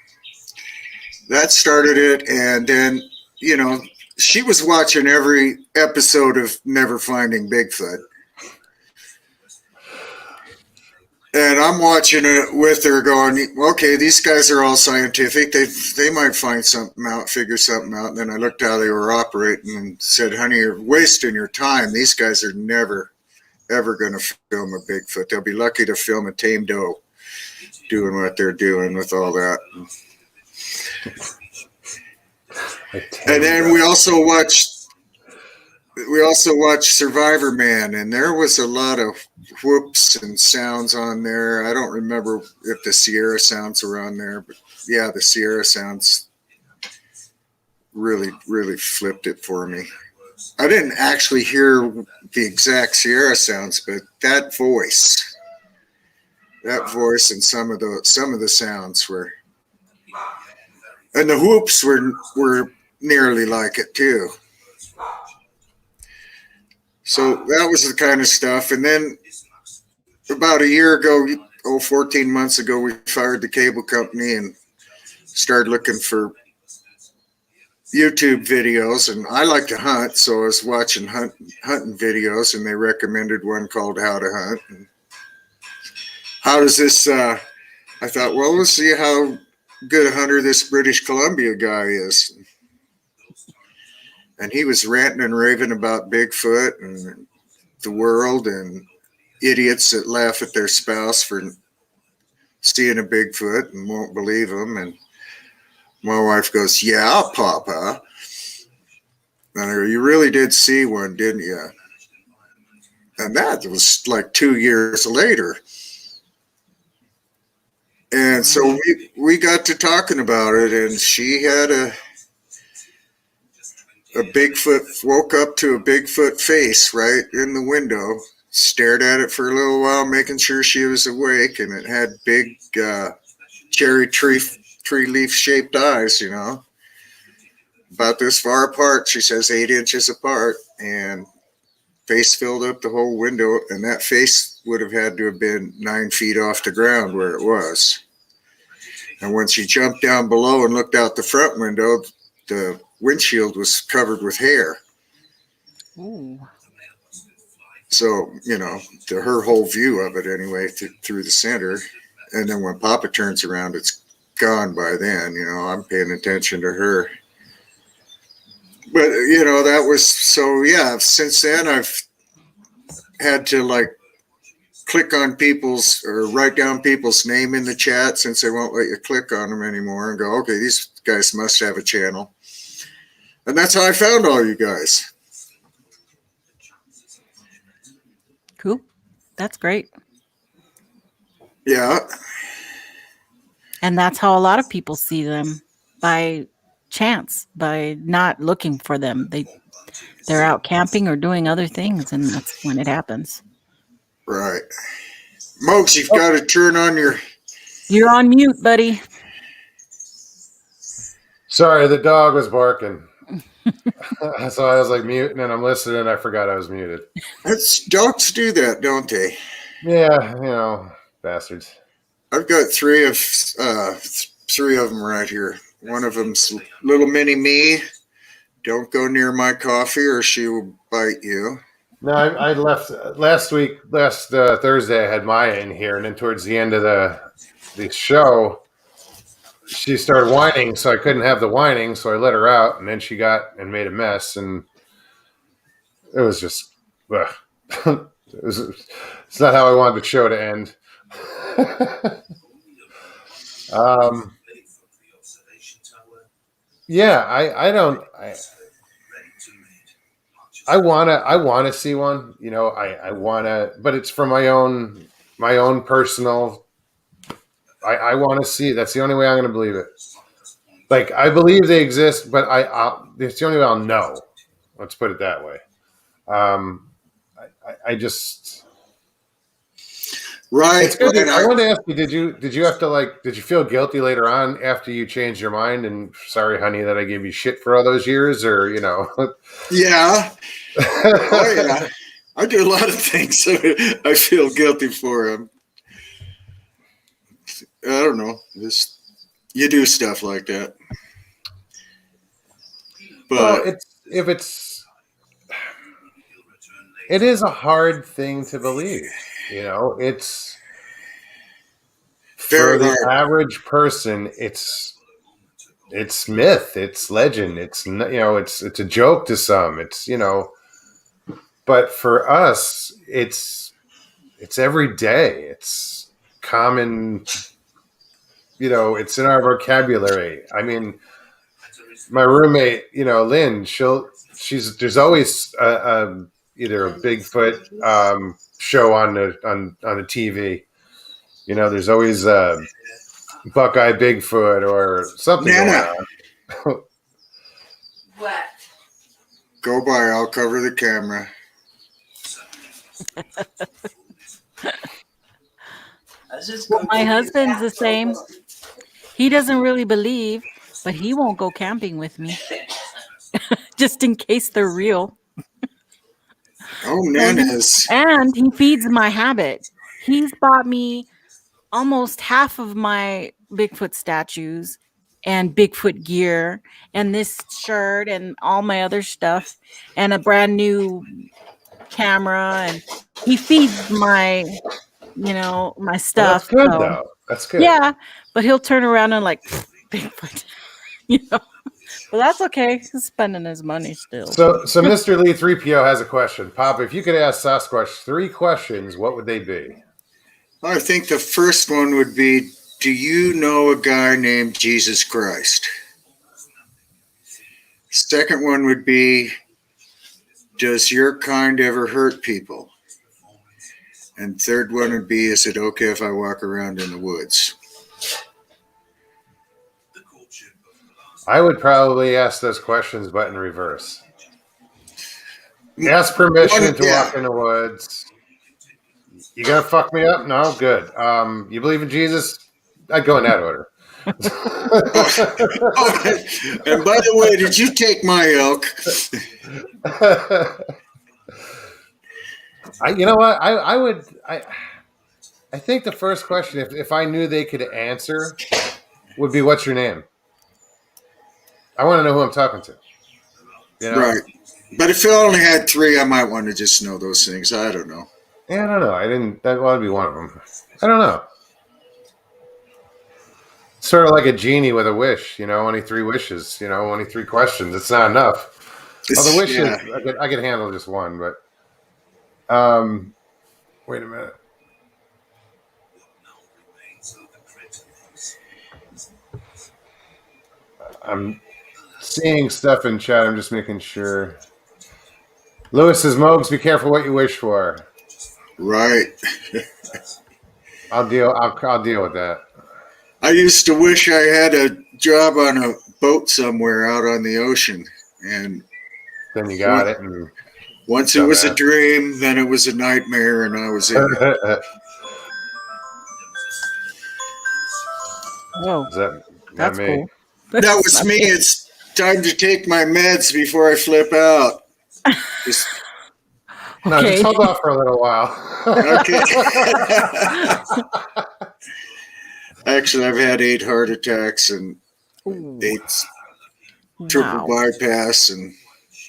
That started it, and then, you know, she was watching every episode of Never Finding Bigfoot. And I'm watching it with her going, okay, these guys are all scientific. They might find something out, figure something out. And then I looked how they were operating and said, honey, you're wasting your time. These guys are never, ever going to film a Bigfoot. They'll be lucky to film a tame doe doing what they're doing with all that. And then we also watched Survivor Man, and there was a lot of whoops and sounds on there. I don't remember if the Sierra sounds were on there, but yeah, the Sierra sounds really, really flipped it for me. I didn't actually hear the exact Sierra sounds, but that voice and some of the sounds were, and the whoops were nearly like it too. So that was the kind of stuff. And then about a year ago, 14 months ago, we fired the cable company and started looking for YouTube videos. And I like to hunt, so I was watching hunting videos, and they recommended one called How to Hunt. And how does this, I thought, well, let's see how good a hunter this British Columbia guy is. And he was ranting and raving about Bigfoot and the world and idiots that laugh at their spouse for seeing a Bigfoot and won't believe them. And my wife goes, yeah, Papa. And I go, you really did see one, didn't you? And that was like 2 years later. And so we got to talking about it, and she had a Bigfoot, woke up to a Bigfoot face right in the window, stared at it for a little while, making sure she was awake, and it had big cherry tree leaf shaped eyes, you know, about this far apart. She says 8 inches apart, and face filled up the whole window, and that face would have had to have been 9 feet off the ground where it was. And when she jumped down below and looked out the front window, the windshield was covered with hair. Ooh. So, you know, to her whole view of it anyway, through the center. And then when Papa turns around, it's gone by then. You know, I'm paying attention to her. But, you know, that was, so yeah, since then I've had to like click on people's, or write down people's name in the chat, since they won't let you click on them anymore, and go, okay, these guys must have a channel. And that's how I found all you guys. Cool. That's great. Yeah. And that's how a lot of people see them, by chance, by not looking for them. They're out camping or doing other things, and that's when it happens. Right. Mokes, you've got to turn on your... You're on mute, buddy. Sorry, the dog was barking. So I was like muting, and I'm listening, and I forgot I was muted. Dogs do that, don't they? Yeah, you know, bastards. I've got three of them right here. One of them's little mini me. Don't go near my coffee or she will bite you. No, I left last Thursday. I had Maya in here, and then towards the end of the show, she started whining, so I couldn't have the whining, so I let her out, and then she got and made a mess, and it was just, it's not how I wanted the show to end. um, yeah, I wanna see one. You know, I wanna, but it's for my own personal. I want to see it. That's the only way I'm going to believe it. Like, I believe they exist, but it's the only way I'll know. Let's put it that way. I just Right. it's good. I wanted to ask you, did you have to did you feel guilty later on after you changed your mind and sorry, honey, that I gave you shit for all those years, or Yeah. Oh yeah. I do a lot of things I feel guilty for. I don't know. You do stuff like that. But well, it is a hard thing to believe. It's for the average person, it's myth, it's legend, it's a joke to some. But for us, it's every day. It's common. It's in our vocabulary. I mean, my roommate, Lynn, there's always either a Bigfoot show on the TV. There's always Buckeye Bigfoot or something going on. What? Go by. I'll cover the camera. Well, my husband's the same. He doesn't really believe, but he won't go camping with me. Just in case they're real. Oh, nanas. And he feeds my habit. He's bought me almost half of my Bigfoot statues and Bigfoot gear and this shirt and all my other stuff and a brand new camera, and he feeds my my stuff. Well, that's good though. That's good. Yeah, but he'll turn around and Bigfoot, But that's okay. He's spending his money still. So Mr. Lee 3PO has a question. Papa, if you could ask Sasquatch 3 questions, what would they be? I think the first one would be, do you know a guy named Jesus Christ? Second one would be, does your kind ever hurt people? And third one would be, is it okay if I walk around in the woods? I would probably ask those questions, but in reverse. Ask permission to walk in the woods. You gonna fuck me up? No? Good. You believe in Jesus? I'd go in that order. And by the way, did you take my elk? You know what? I think the first question, if I knew they could answer, would be, what's your name? I want to know who I'm talking to. Right. But if you only had 3, I might want to just know those things. I don't know. Yeah, I don't know. That would be one of them. I don't know. Sort of like a genie with a wish, only 3 wishes, only 3 questions. It's not enough. Well, the wishes, yeah. I could handle just one, but wait a minute. I'm seeing stuff in chat. I'm just making sure. Lewis says, Mogs, be careful what you wish for. Right. I'll deal with that. I used to wish I had a job on a boat somewhere out on the ocean, and then you got it. And once it was a dream, then it was a nightmare, and I was in it. Whoa, that's me? Cool. That was me. It's time to take my meds before I flip out. No, just hold off for a little while. Okay. Actually, I've had 8 heart attacks and 8 triple bypass. And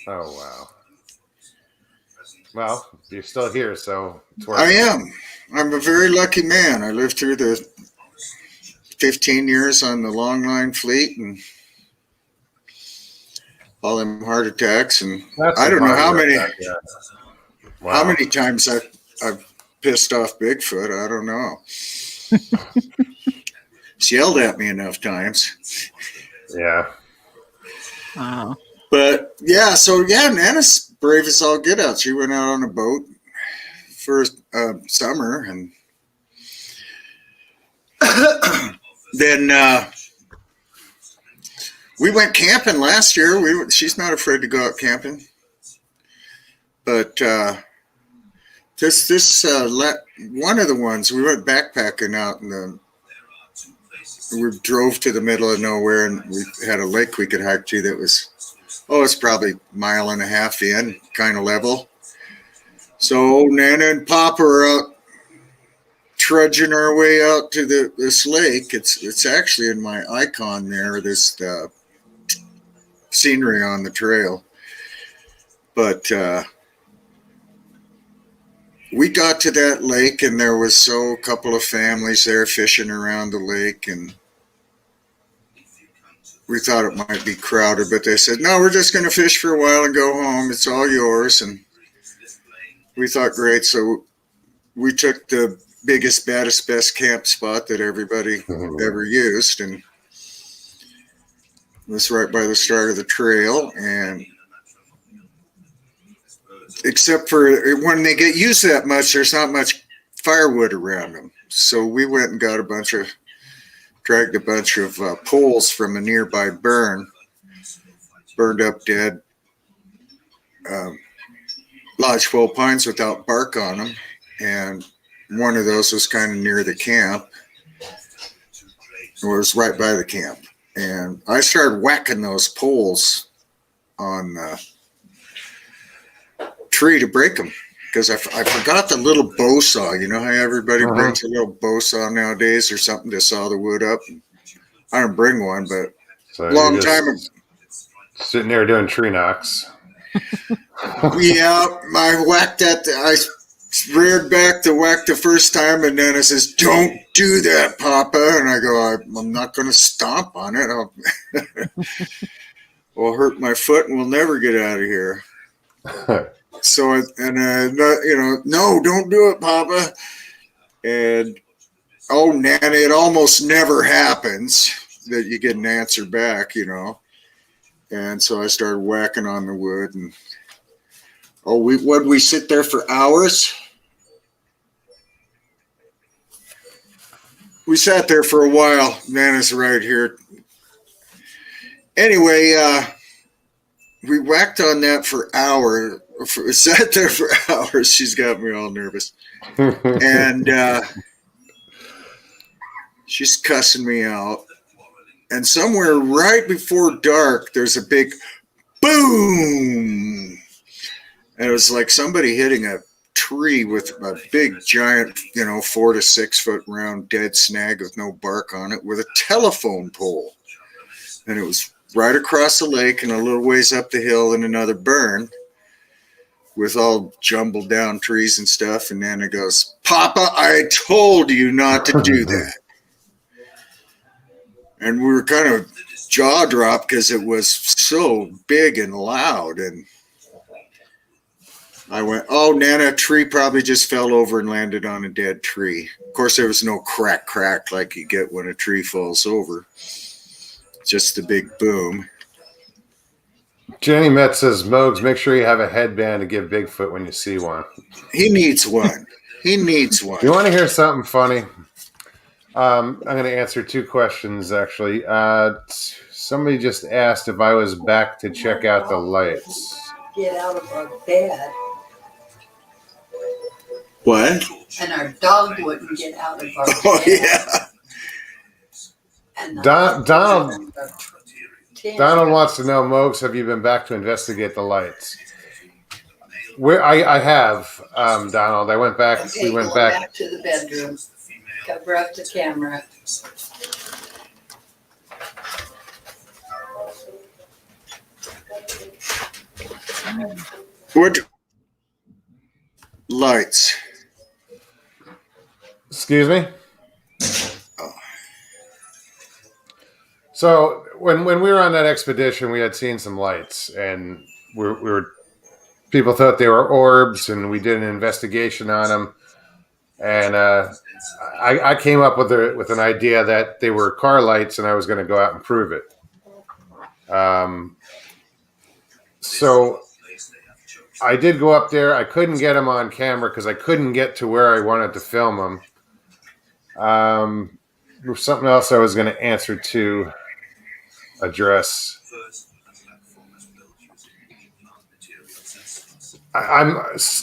oh, wow. Well, you're still here, so it's I am. I'm a very lucky man. I lived through the 15 years on the long line fleet and all them heart attacks. And That's I some don't know hard how work many, out there. Wow. how many times I've pissed off Bigfoot. I don't know. He's yelled at me enough times. Yeah. Wow. But yeah, so yeah, Nana's brave as all get out. She went out on a boat for summer, and then we went camping last year. She's not afraid to go out camping, but one of the ones we went backpacking out in we drove to the middle of nowhere, and we had a lake we could hike to that was, it's probably a mile and a half in, kind of level. So Nana and Papa are out trudging our way out to this lake. It's actually in my icon there, this scenery on the trail. But we got to that lake, and there was a couple of families there fishing around the lake, and we thought it might be crowded, but they said, no, we're just going to fish for a while and go home. It's all yours. And we thought, great. So we took the biggest, baddest, best camp spot that everybody ever used, and it was right by the start of the trail. And except for when they get used that much, there's not much firewood around them. So we went and got dragged a bunch of poles from a nearby burn, burned up dead lodgepole pines without bark on them. And one of those was kind of near the camp. It was right by the camp. And I started whacking those poles on the tree to break them, because I forgot the little bow saw. You know how everybody brings a little bow saw nowadays or something to saw the wood up? I don't bring one, but So long time ago. Sitting there doing tree knocks. Yeah, I whacked that. I reared back to whack the first time, and then it says, "Don't do that, Papa." And I go, "I'm not going to stomp on it. I'll hurt my foot, and we'll never get out of here." So, no, don't do it, Papa. And Nana, it almost never happens that you get an answer back, And so I started whacking on the wood, and we sit there for hours? We sat there for a while. Nana's right here. Anyway, we whacked on that for hours. Sat there for hours. She's got me all nervous. And she's cussing me out. And somewhere right before dark, there's a big boom. And it was like somebody hitting a tree with a big, giant, 4 to 6 foot round dead snag with no bark on it with a telephone pole. And it was right across the lake and a little ways up the hill in another burn with all jumbled down trees and stuff. And Nana goes, "Papa, I told you not to do that." And we were kind of jaw dropped because it was so big and loud. And I went, "Oh, Nana, a tree probably just fell over and landed on a dead tree." Of course, there was no crack like you get when a tree falls over. Just the big boom. Jenny Metz says, Mogs, make sure you have a headband to give Bigfoot when you see one. He needs one. He needs one. You want to hear something funny? I'm going to answer 2 questions, actually. Somebody just asked if I was back to check out the lights. Get out of our bed. What? And our dog wouldn't get out of our bed. Oh, yeah. And Donald wants to know, Mogs, have you been back to investigate the lights? Where I have, Donald. I went back. Okay, we went go back to the bedroom. Cover up the camera. What lights? Excuse me? So when we were on that expedition, we had seen some lights, and we were people thought they were orbs, and we did an investigation on them. And I came up with an idea that they were car lights, and I was going to go out and prove it. So I did go up there. I couldn't get them on camera because I couldn't get to where I wanted to film them. There was something else I was going to answer to address.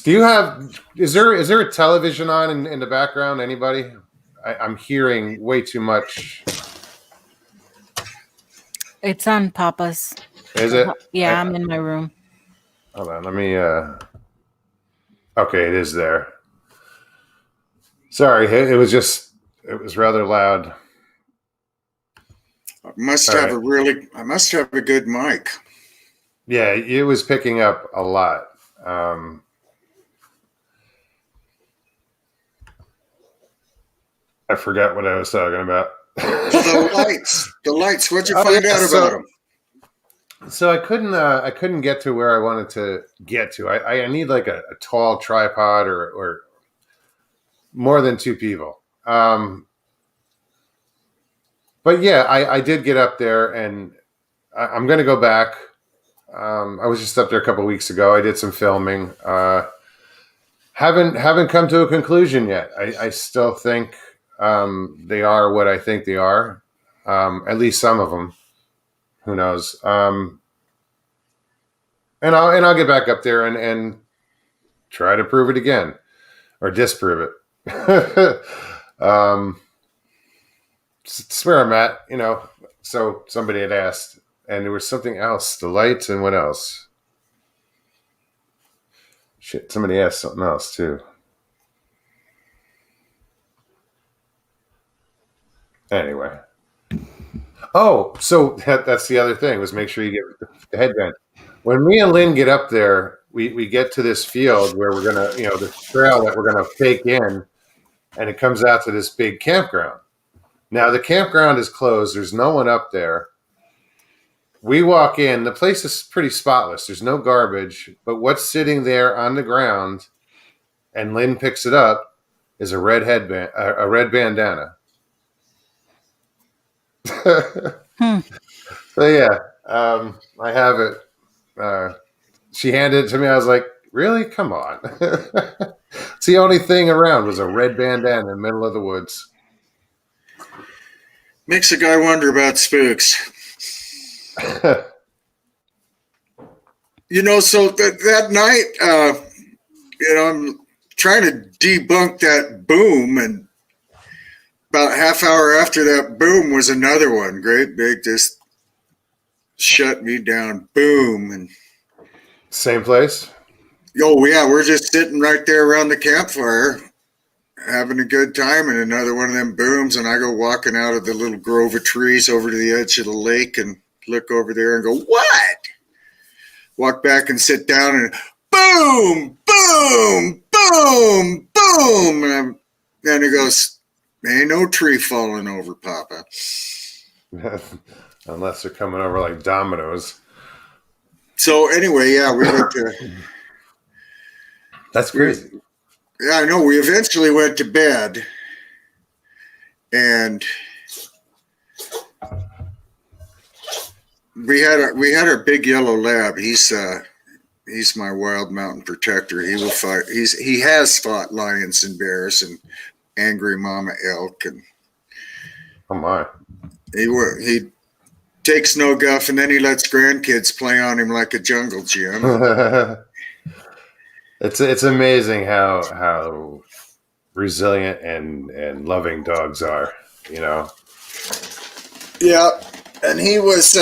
Do you have? Is there a television on in the background? Anybody? I'm hearing way too much. It's on Papa's. Is it? Yeah, I'm in my room. Hold on, let me. Okay, it is there. Sorry, it was rather loud. I must have a good mic. Yeah, it was picking up a lot. I forgot what I was talking about. The lights. What'd you find out about them? So I couldn't get to where I wanted to get to. I need like a tall tripod or more than two people. But yeah, I did get up there, and I'm going to go back. I was just up there a couple of weeks ago. I did some filming. Haven't come to a conclusion yet. I still think they are what I think they are. At least some of them. Who knows? And I'll get back up there and try to prove it again or disprove it. It's where I'm at, So somebody had asked, and there was something else, the lights, and what else? Shit, somebody asked something else too. Anyway. Oh, so that's the other thing, was make sure you get the headband. When me and Lynn get up there, we get to this field where we're going to, the trail that we're going to take in, and it comes out to this big campground. Now, the campground is closed. There's no one up there. We walk in. The place is pretty spotless. There's no garbage. But what's sitting there on the ground, and Lynn picks it up, is a red headband, a red bandana. So yeah, I have it. She handed it to me. I was like, really? Come on. It's the only thing around was a red bandana in the middle of the woods. Makes a guy wonder about spooks. So that night, I'm trying to debunk that boom, and about half hour after that boom was another one. Great big, just shut me down. Boom. And same place? Oh, yeah, we're just sitting right there around the campfire, having a good time, and another one of them booms, and I go walking out of the little grove of trees over to the edge of the lake and look over there and go, what? Walk back and sit down, and boom, boom, boom, boom. And then it goes, ain't no tree falling over, Papa. Unless they're coming over like dominoes. So anyway, yeah, we went to... That's crazy. Yeah, I know. We eventually went to bed, and we had our big yellow lab. He's my wild mountain protector. He will fight. He has fought lions and bears and angry mama elk, and oh my, he takes no guff, and then he lets grandkids play on him like a jungle gym. It's amazing how resilient and loving dogs are, Yeah, and he was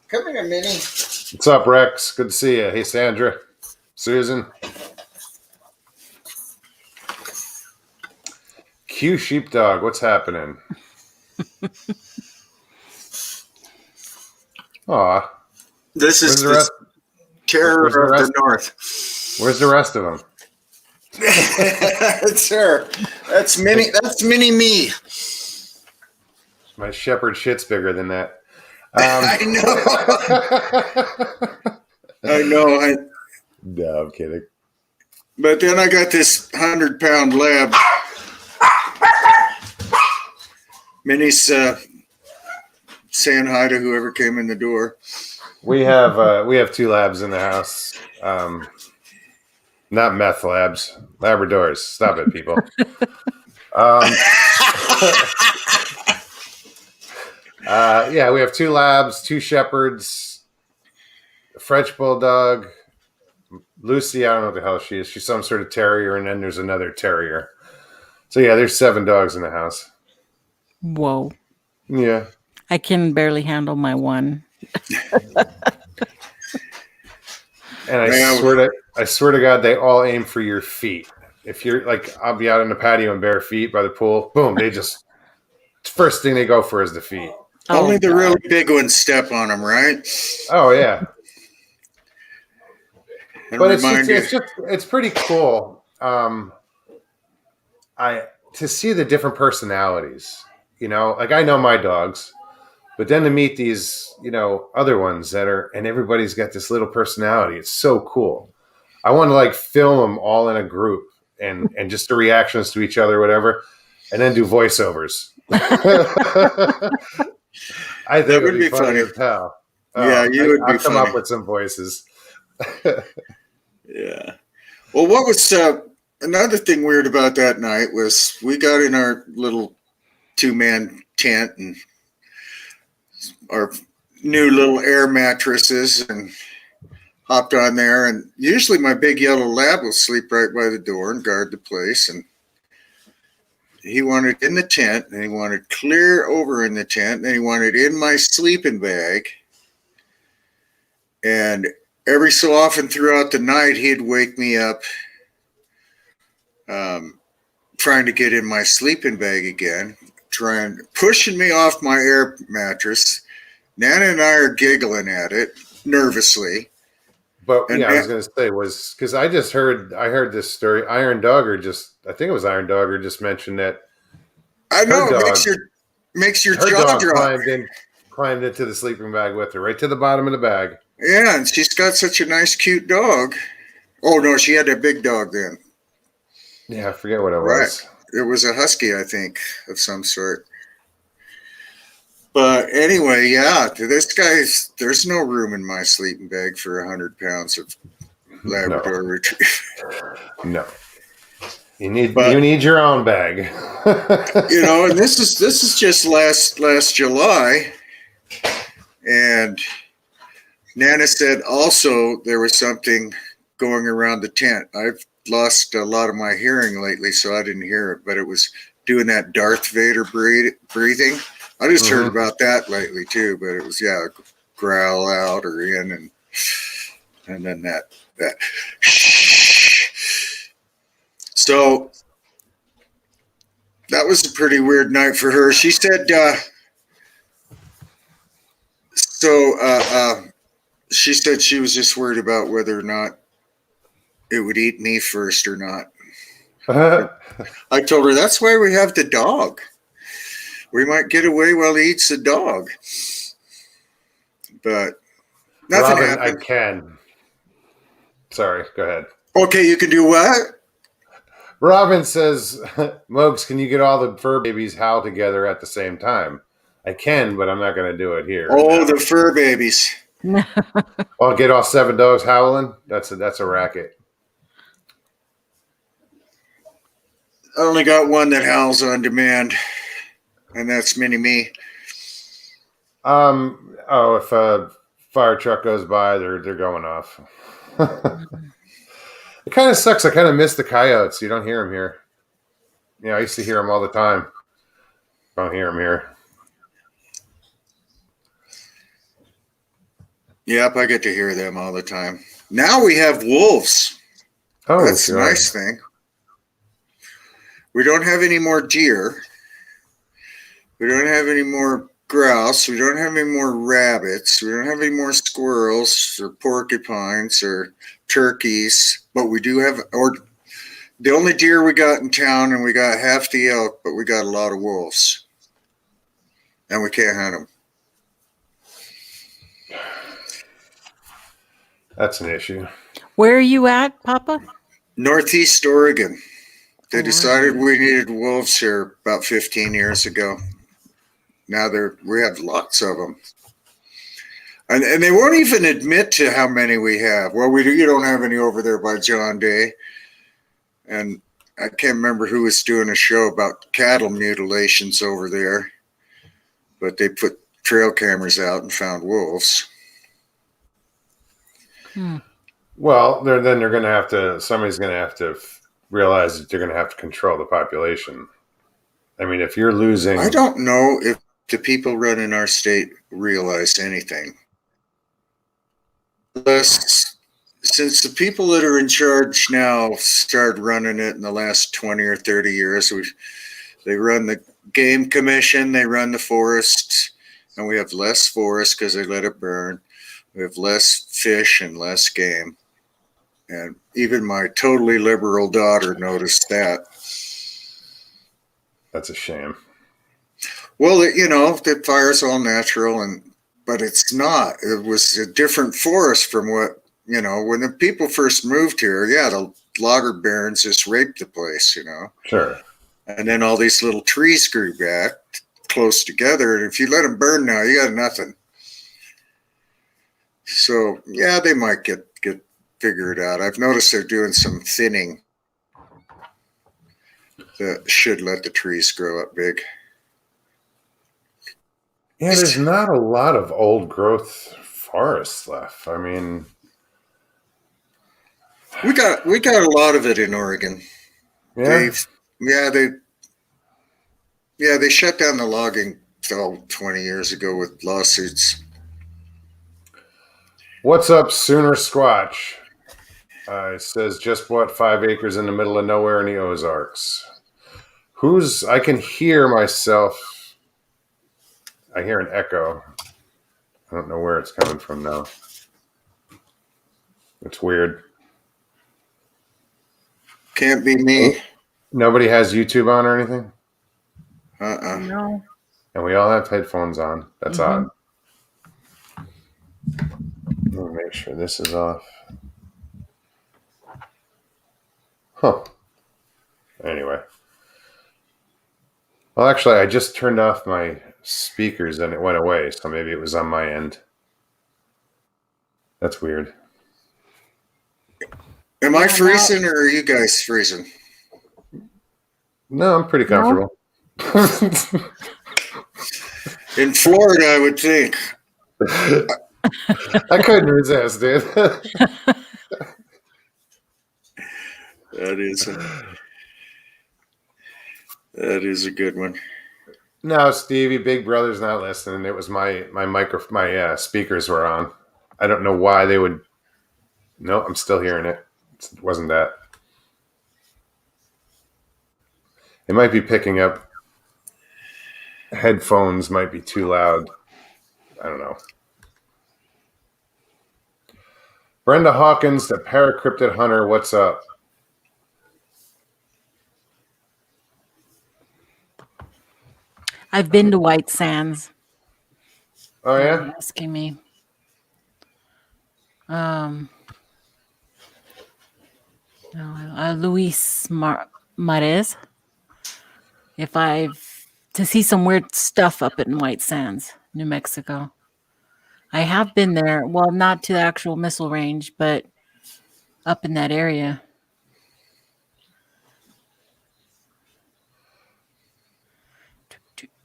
come here, Minnie. What's up, Rex? Good to see you. Hey, Sandra, Susan. Q Sheepdog, what's happening? Aw. This is the terror of the north. Where's the rest of them? It's her. That's Minnie. That's Minnie me. My shepherd shit's bigger than that. I know. No, I'm kidding. But then I got this 100-pound lab. Minnie's saying hi to whoever came in the door. We have 2 labs in the house. Not meth labs, Labradors. Stop it, people. Yeah, we have 2 labs, 2 shepherds, a French bulldog, Lucy. I don't know what the hell she is. She's some sort of terrier, and then there's another terrier. So yeah, there's 7 dogs in the house. Whoa. Yeah. I can barely handle my one. And I swear to God, they all aim for your feet. If you're like, I'll be out in the patio in bare feet by the pool. Boom, they just first thing they go for is the feet. Only the God. really big ones step on them, right? Oh yeah. And But it's pretty cool. To see the different personalities. You know, like I know my dogs, but then to meet these, other ones that are, and everybody's got this little personality. It's so cool. I want to like film them all in a group and just the reactions to each other, whatever, and then do voiceovers. I think it would be funny as hell. Yeah, I'll come up with some voices. Yeah. Well, what was another thing weird about that night was we got in our little 2-man tent and our new little air mattresses and hopped on there. And usually my big yellow lab will sleep right by the door and guard the place. And he wanted in the tent, and he wanted clear over in the tent, and he wanted in my sleeping bag. And every so often throughout the night, he'd wake me up trying to get in my sleeping bag again, pushing me off my air mattress. Nana and I are giggling at it nervously. But yeah, I was going to say because I heard this story. I think it was Iron Dogger just mentioned that. I know it makes your jaw drop. Climbed into the sleeping bag with her, right to the bottom of the bag. Yeah, and she's got such a nice, cute dog. Oh no, she had a big dog then. Yeah, I forget what it was. It was a husky, I think, of some sort. But anyway, yeah, there's no room in my sleeping bag for 100 pounds of Labrador Retriever. No. You need your own bag. And this is just last July. And Nana said also there was something going around the tent. I've lost a lot of my hearing lately, so I didn't hear it, but it was doing that Darth Vader breathing. I just heard about that lately too, but it was growl out or in and then that. So that was a pretty weird night for her. She said she said she was just worried about whether or not it would eat me first or not. I told her that's why we have the dog. We might get away while he eats the dog. But nothing Robin, happened. I can. Sorry, go ahead. Okay, you can do what? Robin says, Mogs, can you get all the fur babies howl together at the same time? I can, but I'm not going to do it here. Oh, the fur babies. I'll get all 7 dogs howling. That's a racket. I only got one that howls on demand, and that's Mini Me. If a fire truck goes by, they're going off. It kind of sucks. I kind of miss the coyotes. You don't hear them here. I used to hear them all the time. Don't hear them here. Yep, I get to hear them all the time. Now we have wolves. Oh, that's a nice thing. We don't have any more deer. We don't have any more grouse. We don't have any more rabbits. We don't have any more squirrels or porcupines or turkeys. But we do have, or the only deer we got in town, and we got half the elk, but we got a lot of wolves. and we can't hunt them. That's an issue. Where are you at, Papa? Northeast Oregon. They Oregon. decided we needed wolves here about 15 years ago. Now we have lots of them. And they won't even admit to how many we have. Well, you don't have any over there by John Day. And I can't remember who was doing a show about cattle mutilations over there. But they put trail cameras out and found wolves. Well, then they're going to have to. Somebody's going to have to realize that they're going to have to control the population. I mean, if you're losing, I don't know if the people running our state realize anything. Since the people that are in charge now started running it in the last 20 or 30 years, they run the game commission, they run the forests, and we have less forest because they let it burn. We have less fish and less game. And even my totally liberal daughter noticed that. that's a shame. Well, the fire's all natural, but it's not. It was a different forest from what, when the people first moved here, the logger barons just raped the place, Sure. And then all these little trees grew back close together. And if you let them burn now, you got nothing. So, they might get figured out. I've noticed they're doing some thinning that should let the trees grow up big. Yeah, there's not a lot of old growth forests left. I mean, we got a lot of it in Oregon. yeah. They shut down the logging 20 years ago with lawsuits. What's up, Sooner Squatch? It says just bought 5 acres in the middle of nowhere in the Ozarks. I can hear myself. I hear an echo. I don't know where it's coming from now. It's weird. Can't be me. Nobody has YouTube on or anything? No. And we all have headphones on. That's odd. Let me make sure this is off. Huh. Anyway. Well, actually, I just turned off my speakers and it went away, so maybe it was on my end. That's weird. Am I freezing or are you guys freezing? No, I'm pretty comfortable. In Florida, I would think. I couldn't resist, dude. That is a good one. No, Stevie, Big Brother's not listening. It was my speakers were on. I don't know why they would. No, I'm still hearing it. It wasn't that. It might be picking up. Headphones might be too loud. I don't know. Brenda Hawkins, the Paracryptid Hunter. What's up? I've been to White Sands. Oh yeah. You're asking me. Luis Marez. To see some weird stuff up in White Sands, New Mexico. I have been there. Well, not to the actual missile range, but up in that area.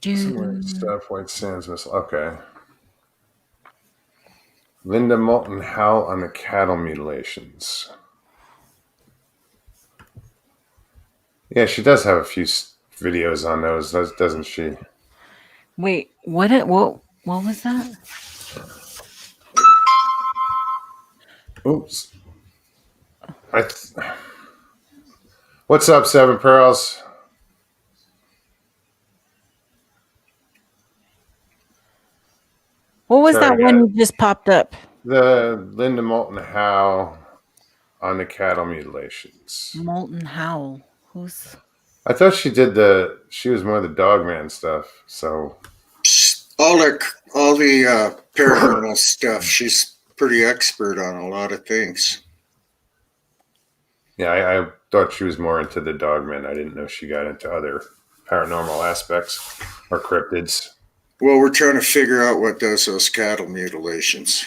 Some weird stuff. White Sands missile. Okay. Linda Moulton Howell on the cattle mutilations. Yeah, she does have a few videos on those, doesn't she? Wait, what was that? Oops. What's up, Seven Pearls? What was that one you just popped up? The Linda Moulton Howell on the cattle mutilations. Moulton Howell. Who's? I thought she was more of the Dogman stuff. So all the paranormal stuff. She's pretty expert on a lot of things. Yeah, I thought she was more into the dogmen. I didn't know she got into other paranormal aspects or cryptids. Well, we're trying to figure out what does those cattle mutilations.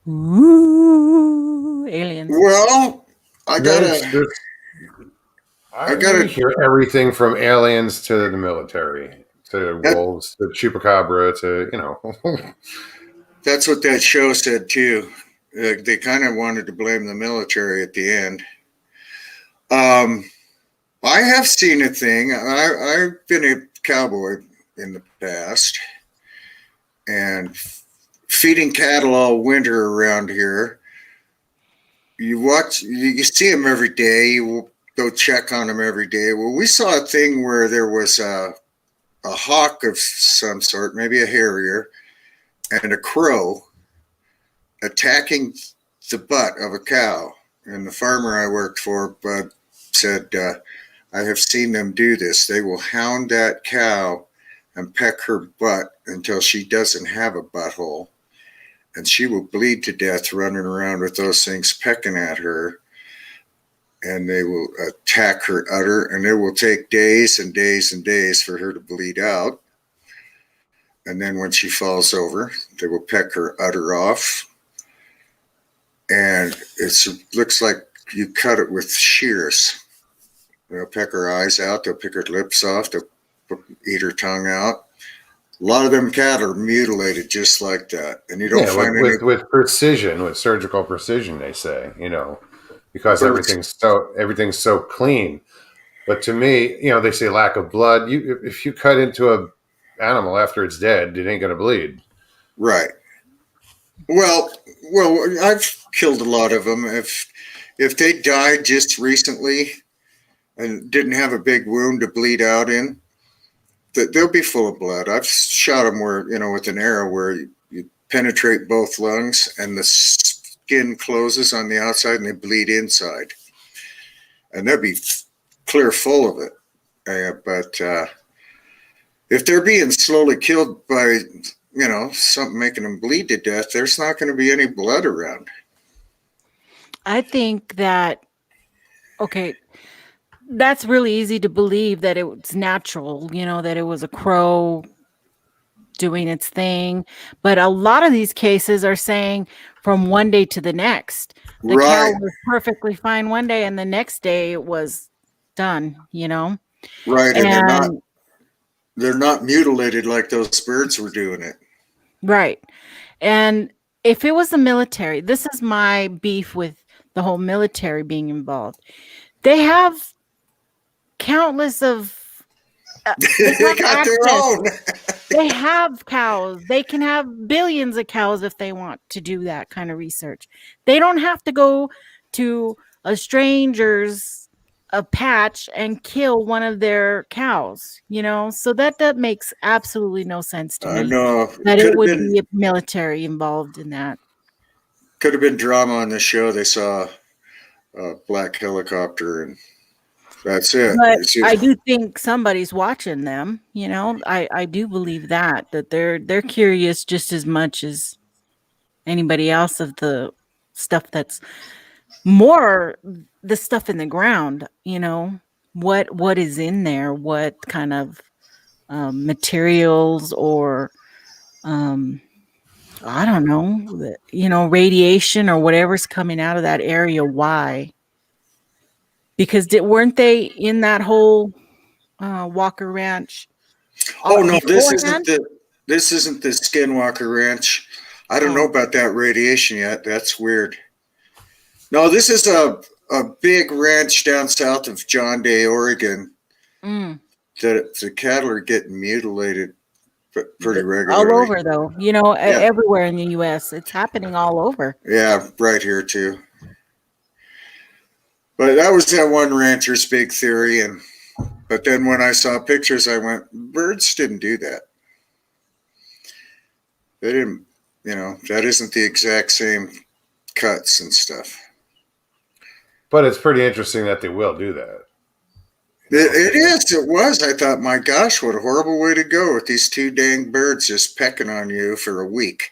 Ooh, aliens. Well, I There's, gotta, there's, we hear everything from aliens to the military, to wolves, to chupacabra, to, you know. that's what that show said too. They kind of wanted to blame the military at the end. I have seen a thing. I've been a cowboy in the past, and feeding cattle all winter around here. You see them every day. You go check on them every day. Well, we saw a thing where there was a hawk of some sort, maybe a harrier, and a crow attacking the butt of a cow. And the farmer I worked for, Bud, said, I have seen them do this. They will hound that cow and peck her butt until she doesn't have a butthole. And she will bleed to death running around with those things pecking at her. And they will attack her udder, and it will take days and days and days for her to bleed out. And then when she falls over, they will peck her udder off. And it looks like you cut it with shears. They'll peck her eyes out. They'll pick her lips off. They'll eat her tongue out. A lot of them cattle are mutilated just like that. And you don't find any... with precision, with surgical precision, they say, you know, because everything's so clean. But to me, you know, they say lack of blood. If you cut into a animal after it's dead, it ain't going to bleed. Right. Well, I've killed a lot of them. If they died just recently and didn't have a big wound to bleed out in, they'll be full of blood. I've shot them where, you know, with an arrow where you penetrate both lungs and the skin closes on the outside and they bleed inside. And they'll be clear full of it. But if they're being slowly killed by, you know, something making them bleed to death, there's not going to be any blood around. I think that, okay, that's really easy to believe that it was natural, you know, that it was a crow doing its thing. But a lot of these cases are saying from one day to the next. The cow was perfectly fine one day and the next day it was done, you know? Right. And they're not mutilated like those birds were doing it. Right. And if it was the military, this is my beef with the whole military being involved. They have countless of they got their own. They have cows. They can have billions of cows if they want to do that kind of research. They don't have to go to a stranger's patch and kill one of their cows, you know? So that makes absolutely no sense to me. I know. That it would be a military involved in that. Could have been drama on the show. They saw a black helicopter and that's it. But I do think somebody's watching them, you know. I do believe that they're curious just as much as anybody else of the stuff that's more the stuff in the ground, you know. What is in there, what kind of materials or I don't know, you know, radiation or whatever's coming out of that area, why? Because weren't they in that whole Walker Ranch? Oh no, this isn't the Skinwalker Ranch. I don't know about that radiation yet. That's weird. No, this is a big ranch down south of John Day, Oregon. That the cattle are getting mutilated pretty regularly. All over, though. You know, everywhere in the U.S. It's happening all over. Yeah, right here too. But that was that one rancher's big theory, but then when I saw pictures, I went, birds didn't do that. They didn't, you know, that isn't the exact same cuts and stuff. But it's pretty interesting that they will do that. It is. It was. I thought, my gosh, what a horrible way to go with these two dang birds just pecking on you for a week.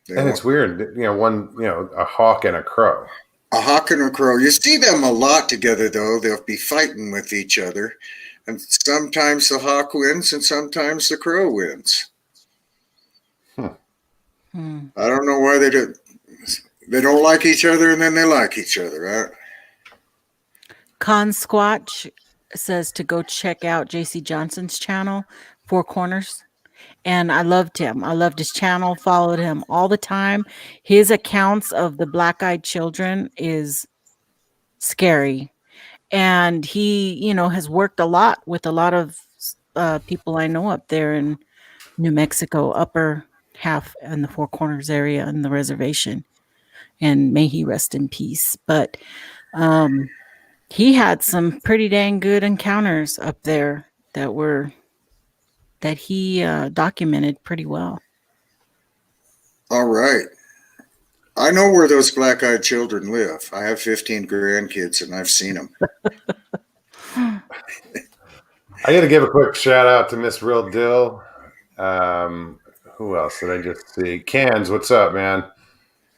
And it's weird, a hawk and a crow. A hawk and a crow. You see them a lot together, though. They'll be fighting with each other. And sometimes the hawk wins and sometimes the crow wins. I don't know why they do. They don't like each other and then they like each other, right? Con Squatch says to go check out JC Johnson's channel, Four Corners. And I loved him. I loved his channel, followed him all the time. His accounts of the black-eyed children is scary. And he, has worked a lot with a lot of people I know up there in New Mexico, upper half in the Four Corners area in the reservation. And may he rest in peace. But he had some pretty dang good encounters up there that he documented pretty well. All right. I know where those black-eyed children live. I have 15 grandkids and I've seen them. I got to give a quick shout out to Miss Real Dill. Who else did I just see? Cans, what's up, man?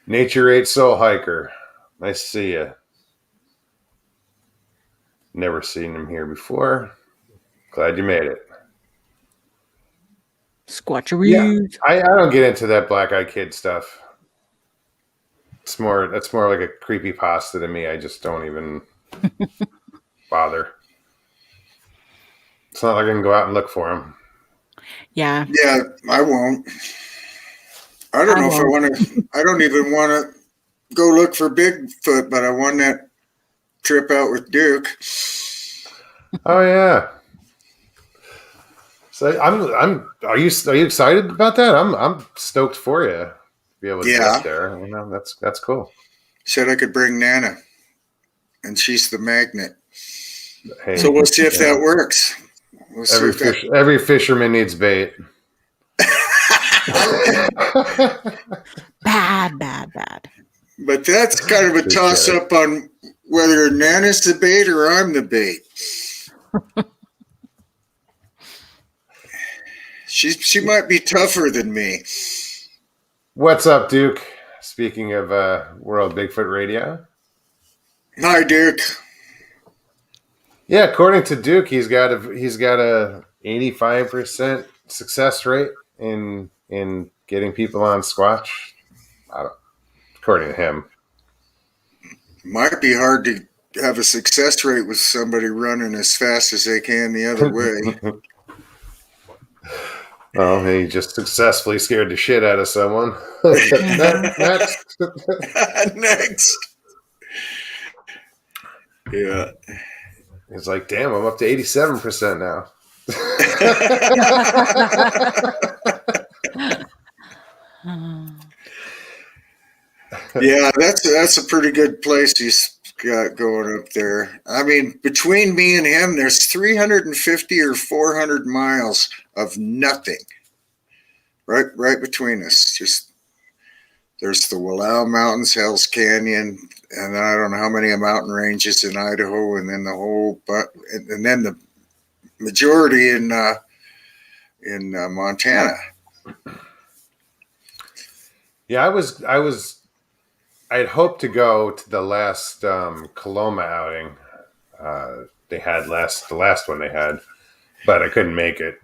Nature 8 Soul Hiker. Nice to see you. Never seen him here before. Glad you made it. Squatcheroos. Yeah, I don't get into that black-eyed kid stuff. That's more like a creepy pasta to me. I just don't even bother. It's not like I can go out and look for them. Yeah. Yeah, I won't. I don't know if I want to. I don't even want to go look for Bigfoot, but I won that trip out with Duke. Oh yeah. So Are you excited about that? I'm stoked for you to be able to get there. That's cool. Said I could bring Nana, and she's the magnet. Hey, so we'll see if that works. We'll every fisherman needs bait. Bad. But that's kind of a toss-up on whether Nana's the bait or I'm the bait. She might be tougher than me. What's up, Duke? Speaking of World Bigfoot Radio. Hi, Duke. Yeah, according to Duke, he's got a 85% success rate in getting people on Squatch. According to him. Might be hard to have a success rate with somebody running as fast as they can the other way. Well, he just successfully scared the shit out of someone. Next. Next. Yeah. He's like, damn, I'm up to 87% now. Yeah, that's a pretty good place he's got going up there. I mean, between me and him, there's 350 or 400 miles of nothing. Right between us. Just there's the Wallow Mountains, Hell's Canyon, and I don't know how many mountain ranges in Idaho, and then and then the majority in Montana. Yeah, I'd hoped to go to the last Coloma outing they had the last one they had, but I couldn't make it.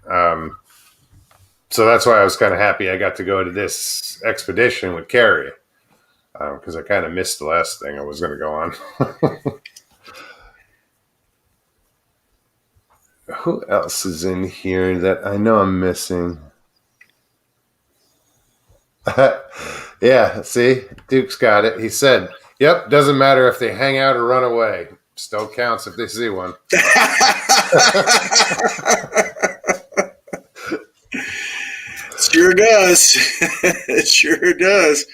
So that's why I was kind of happy I got to go to this expedition with Carrie, because I kind of missed the last thing I was going to go on. Who else is in here that I know I'm missing? Yeah, see? Duke's got it. He said, yep, doesn't matter if they hang out or run away. Still counts if they see one. Sure does. It sure does.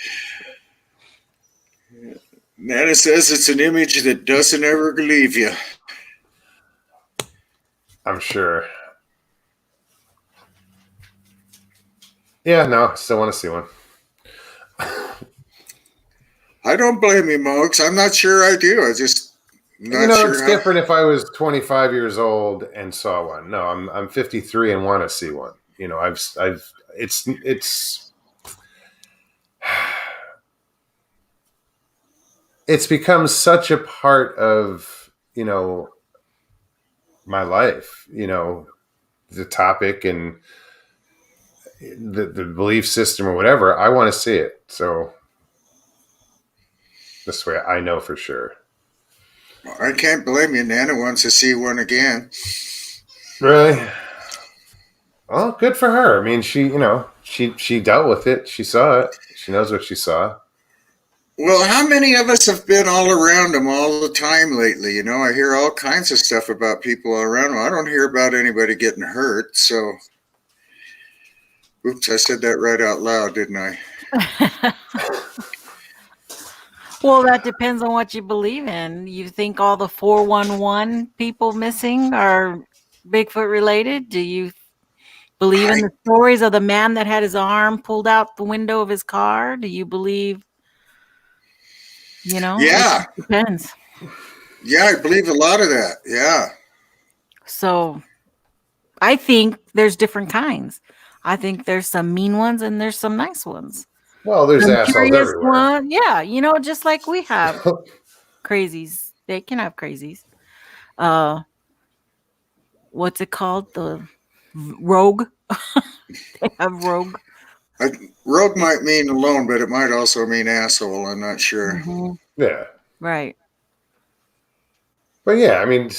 Nana says it's an image that doesn't ever leave you. I'm sure. Yeah, no, I still want to see one. I don't blame you, Moggs. I'm not sure I do. I just Not It's sure how. different if I was 25 years old and saw one. No, I'm 53 and want to see one. It's become such a part of, my life, the topic and the belief system or whatever. I want to see it. So this way I know for sure. I can't blame you. Nana wants to see one again. Really? Well, good for her. I mean, she dealt with it. She saw it. She knows what she saw. Well, how many of us have been all around them all the time lately? I hear all kinds of stuff about people around them. I don't hear about anybody getting hurt. So, oops, I said that right out loud, didn't I? Well, that depends on what you believe in. You think all the 411 people missing are Bigfoot related? Do you believe in the stories of the man that had his arm pulled out the window of his car? Do you believe, Yeah. It depends. Yeah, I believe a lot of that. Yeah. So I think there's different kinds. I think there's some mean ones and there's some nice ones. Well, there's Some assholes curious everywhere. one, yeah, just like we have crazies. They can have crazies. What's it called? The rogue. They have rogue. Rogue might mean alone, but it might also mean asshole. I'm not sure. Mm-hmm. Yeah. Right. But yeah, I mean,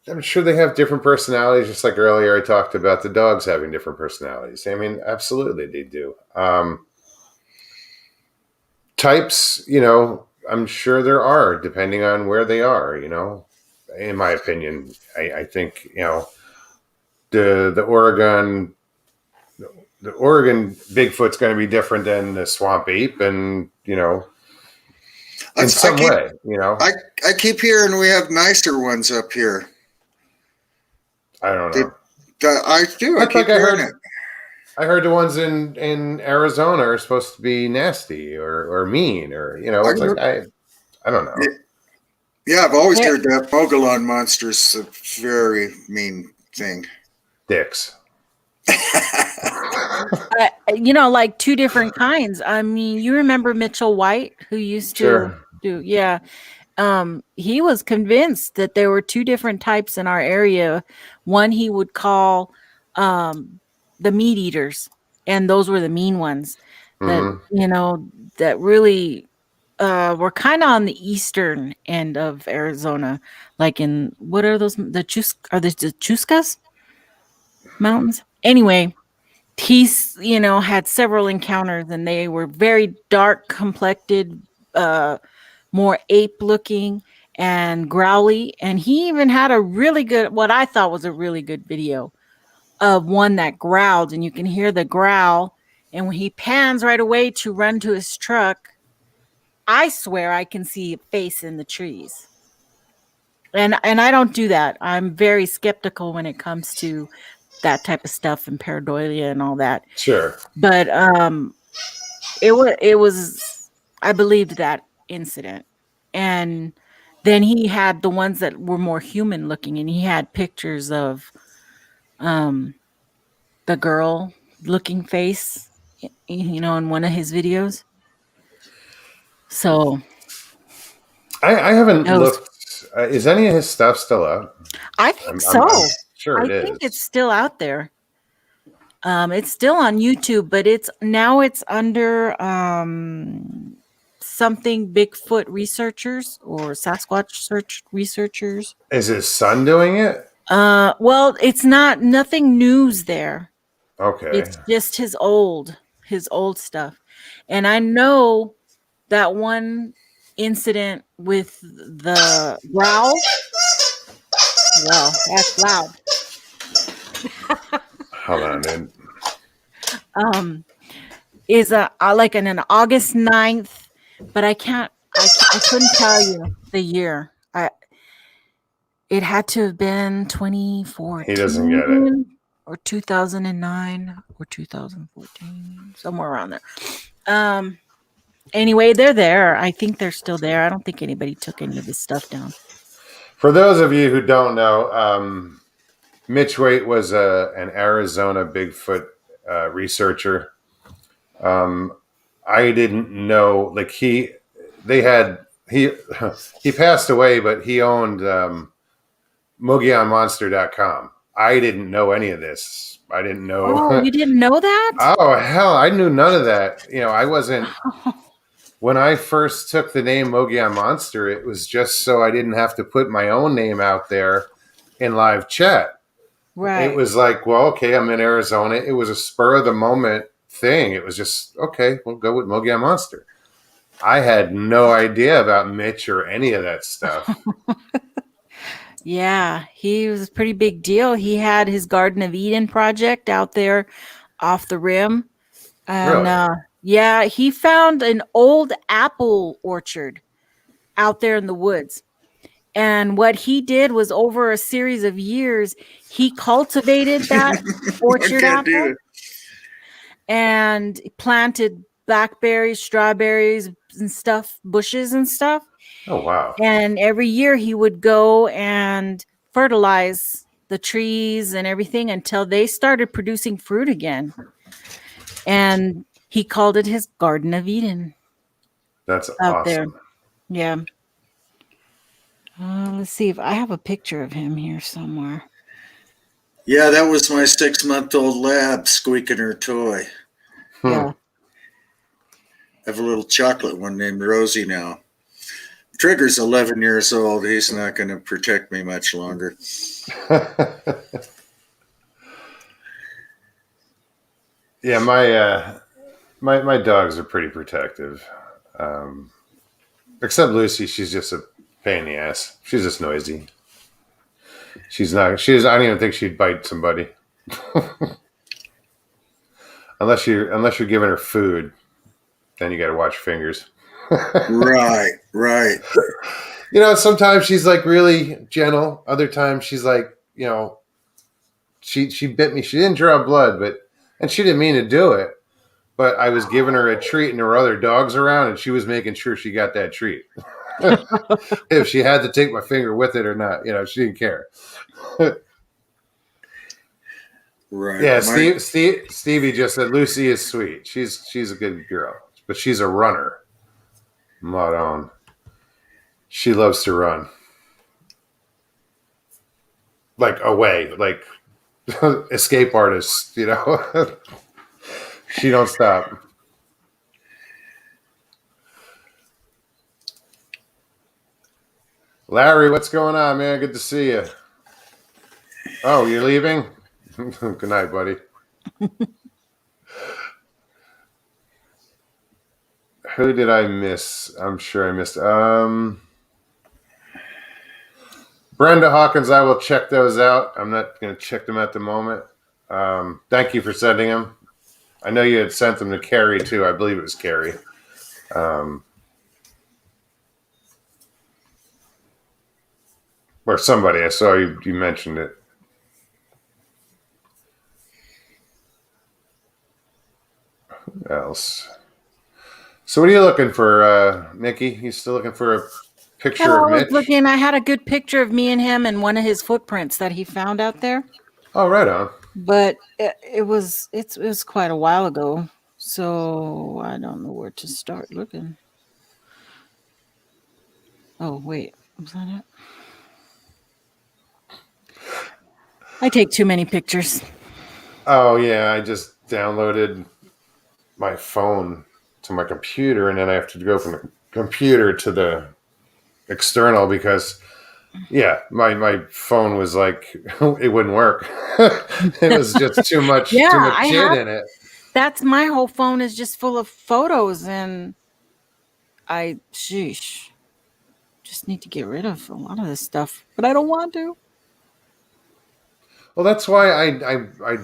I'm sure they have different personalities. Just like earlier, I talked about the dogs having different personalities. I mean, absolutely, they do. Types, I'm sure there are, depending on where they are. In my opinion, I think the Oregon Bigfoot's going to be different than the swamp ape, and in some way. I keep hearing we have nicer ones up here. I don't know. I do. I keep hearing it. I heard the ones in Arizona are supposed to be nasty or mean or I don't know. Yeah, I've always heard that Mogollon monster's a very mean thing. Dicks. Like two different kinds. I mean, you remember Mitchell White, who used to do, yeah. He was convinced that there were two different types in our area. One he would call the meat eaters, and those were the mean ones that that really were kind of on the eastern end of Arizona, like in what are those the Chuscas mountains? Anyway, he's had several encounters, and they were very dark complected, more ape looking and growly. And he even had a really good, what I thought was a really good video of one that growled, and you can hear the growl. And when he pans right away to run to his truck, I swear I can see a face in the trees. And I don't do that. I'm very skeptical when it comes to that type of stuff and pareidolia and all that. Sure. But it was I believed that incident. And then he had the ones that were more human looking, and he had pictures of the girl looking face, in one of his videos. So I haven't looked. Is any of his stuff still up? I think so. I'm sure it is. I think it's still out there. It's still on YouTube, but it's under something Bigfoot researchers or Sasquatch researchers. Is his son doing it? Well, it's nothing news there. Okay. It's just his old stuff. And I know that one incident with the growl. Well, that's loud. Hold on, dude. Is like an August 9th, but I couldn't tell you the year. It had to have been 2014. He doesn't get it. Or 2009 or 2014, somewhere around there. Anyway, they're there. I think they're still there. I don't think anybody took any of this stuff down. For those of you who don't know, Mitch Waite was an Arizona Bigfoot researcher. I didn't know, like he passed away, but he owned MogollonMonster.com. I didn't know any of this. I didn't know. Oh, you didn't know that? Oh, hell, I knew none of that. I wasn't. When I first took the name Mogollon Monster, it was just so I didn't have to put my own name out there in live chat. Right. It was like, well, okay, I'm in Arizona. It was a spur of the moment thing. It was just, okay, we'll go with Mogollon Monster. I had no idea about Mitch or any of that stuff. Yeah, he was a pretty big deal. He had his Garden of Eden project out there off the rim. And Really? yeah, he found an old apple orchard out there in the woods. And what he did was, over a series of years, he cultivated that orchard apple and planted blackberries, strawberries and stuff, bushes and stuff. Oh, wow. And every year he would go and fertilize the trees and everything until they started producing fruit again. And he called it his Garden of Eden. That's out awesome. there. Yeah. Let's see if I have a picture of him here somewhere. Yeah, that was my 6-month-old lab squeaking her toy. Yeah. I have a little chocolate one named Rosie now. Trigger's 11 years old. He's not going to protect me much longer. Yeah, my dogs are pretty protective. Except Lucy, she's just a pain in the ass. She's just noisy. I don't even think she'd bite somebody. unless you're giving her food, then you got to watch your fingers. Right. Sometimes she's like really gentle. Other times she's like, she bit me. She didn't draw blood, and she didn't mean to do it. But I was giving her a treat, and there were other dogs around, and she was making sure she got that treat. If she had to take my finger with it or not, she didn't care. Right. Yeah, Stevie just said Lucy is sweet. She's a good girl, but she's a runner. Not on. She loves to run, like away, like escape artists. She don't stop. Larry, what's going on, man? Good to see you. Oh, you're leaving? Good night, buddy. Who did I miss? I'm sure I missed. Brenda Hawkins, I will check those out. I'm not going to check them at the moment. Thank you for sending them. I know you had sent them to Carrie, too. I believe it was Carrie. Or somebody. I saw you mentioned it. Who else? So what are you looking for, Nikki? You still looking for a picture of Mitch? I had a good picture of me and him and one of his footprints that he found out there. Oh, right on. But it was quite a while ago, so I don't know where to start looking. Oh, wait. Was that it? I take too many pictures. Oh, yeah. I just downloaded my phone to my computer, and then I have to go from the computer to the external because, yeah, my phone was like, it wouldn't work. It was just too much shit in it. That's my whole phone is just full of photos, and just need to get rid of a lot of this stuff, but I don't want to. Well, that's why I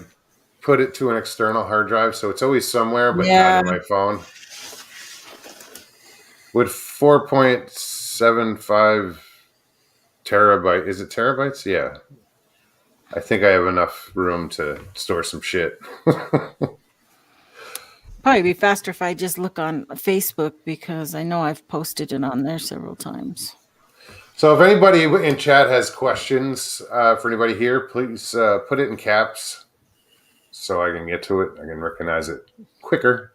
put it to an external hard drive, so it's always somewhere, but not in my phone. With 4.75 terabyte, is it terabytes? Yeah. I think I have enough room to store some shit. Probably be faster if I just look on Facebook because I know I've posted it on there several times. So if anybody in chat has questions for anybody here, please put it in caps so I can get to it. I can recognize it quicker.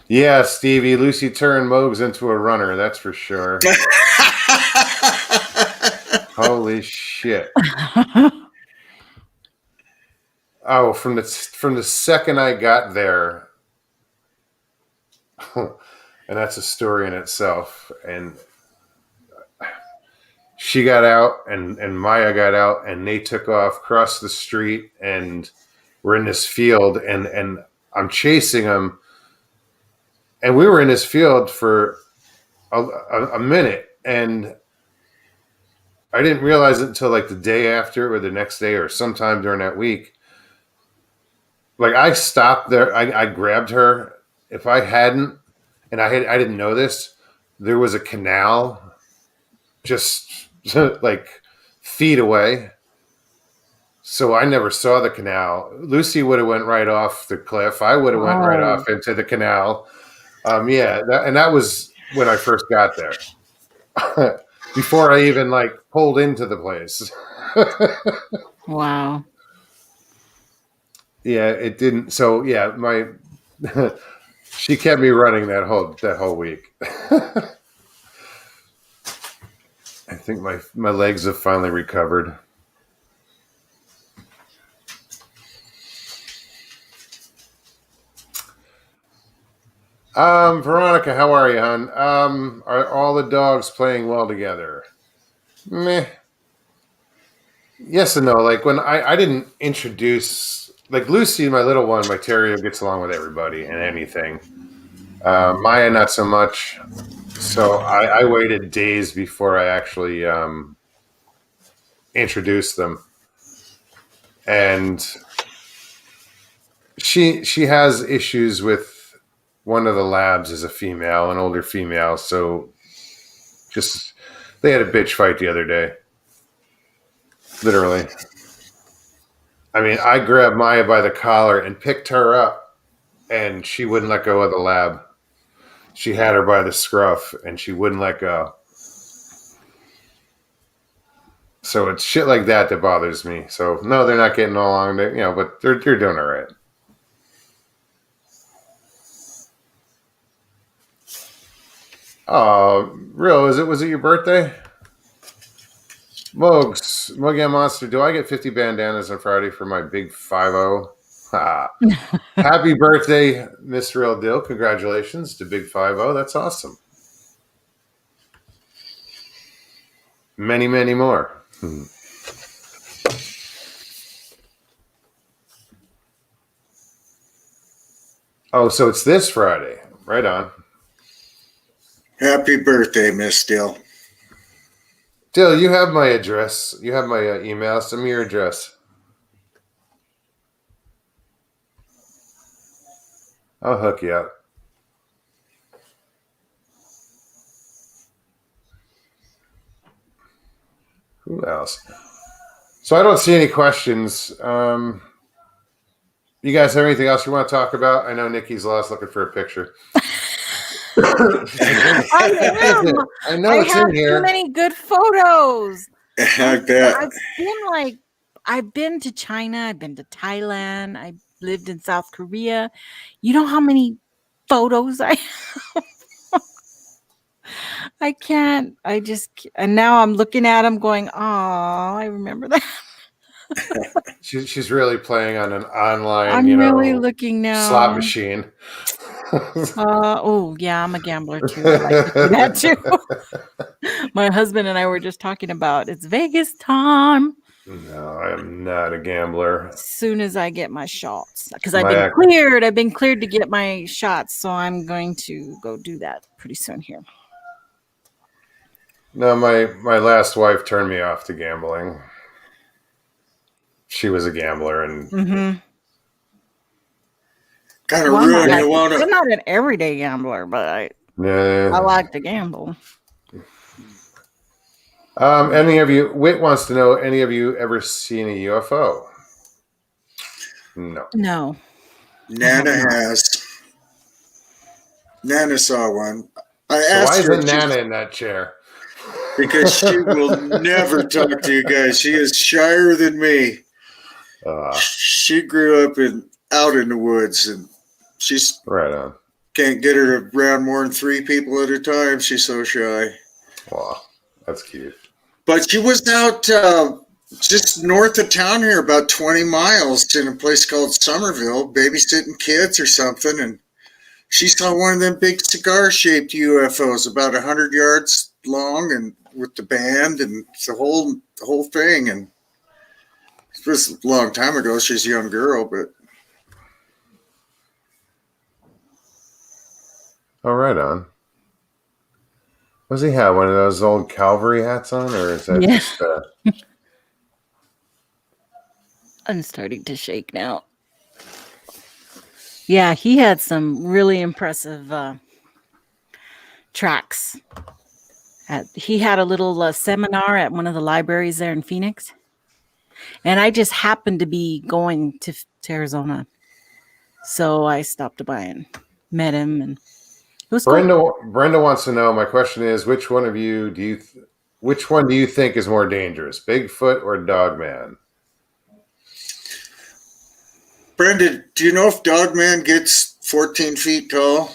Yeah, Stevie, Lucy turned Mogs into a runner. That's for sure. Holy shit. Oh, from the second I got there, and that's a story in itself. And she got out, and Maya got out, and they took off across the street, and we're in this field, and I'm chasing them, and we were in this field for a minute, and I didn't realize it until like the day after, or the next day, or sometime during that week. Like I stopped there, I grabbed her. If I hadn't, and I didn't know this, there was a canal just like feet away. So I never saw the canal. Lucy would have went right off the cliff. I would have went right off into the canal. That was when I first got there. Before I even like pulled into the place. Wow. Yeah, it didn't. So yeah, my she kept me running that whole week. I think my legs have finally recovered. Veronica, how are you, hon? Are all the dogs playing well together? Meh. Yes and no. Like when I didn't introduce, like Lucy, my little one, my terrier gets along with everybody and anything. Maya, not so much. So I waited days before I actually introduced them. And she has issues with one of the labs is a female, an older female. So just they had a bitch fight the other day. Literally. I mean, I grabbed Maya by the collar and picked her up, and she wouldn't let go of the lab. She had her by the scruff, and she wouldn't let go. So it's shit like that bothers me. So no, they're not getting along, but they're doing all right. Oh, real? Was it your birthday? Mogi Monster, do I get 50 bandanas on Friday for my big 5-0? Happy birthday, Miss Real Deal. Congratulations to Big 5-0. That's awesome. Many, many more. Oh, so it's this Friday. Right on. Happy birthday, Miss Dill. Dill, you have my address. You have my email. Send me your address. I'll hook you up. Who else? So I don't see any questions. You guys have anything else you want to talk about? I know Nikki's lost looking for a picture. I am. I know I it's have in here. too many good photos. I bet. I've been to China. I've been to Thailand. I lived in South Korea. You know how many photos I have? I can't. And now I'm looking at them going, oh, I remember that. She's really playing on an online, I'm really looking now. slot machine. Oh yeah, I'm a gambler too. I like to do that too. My husband and I were just talking about it's Vegas time. No, I am not a gambler. As soon as I get my shots, because I've been cleared to get my shots, so I'm going to go do that pretty soon here. No, my last wife turned me off to gambling. She was a gambler, and kind of ruin you. I'm not an everyday gambler, but I like to gamble. Any of you? Whit wants to know. Any of you ever seen a UFO? No. Nana has. Nana saw one. I So why asked her isn't if she, Nana in that chair? because she will never talk to you guys. She is shyer than me. She grew up out in the woods, and she's Right on. can't get her around more than 3 people at a time. She's so shy. Wow, that's cute. But she was out just north of town here, about 20 miles, in a place called Somerville, babysitting kids or something, and she saw one of them big cigar-shaped UFOs, about 100 yards long, and with the band and the whole thing. And it was a long time ago. She's a young girl, but Oh, right on. Does he have one of those old cavalry hats on, or is that Yeah. just? I'm starting to shake now. Yeah, he had some really impressive tracks. He had a little seminar at one of the libraries there in Phoenix, and I just happened to be going to Arizona, so I stopped by and met him, and it was cool. Brenda wants to know. My question is, which one do you think is more dangerous, Bigfoot or Dogman? Brenda, do you know if Dogman gets 14 feet tall?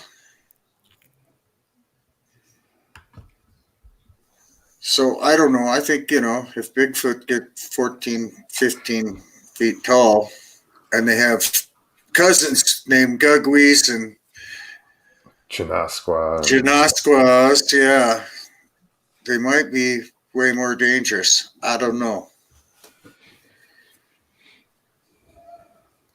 So I don't know. I think, if Bigfoot get 14, 15 feet tall, and they have cousins named Gugwees and Chinasquas, yeah, they might be way more dangerous. I don't know.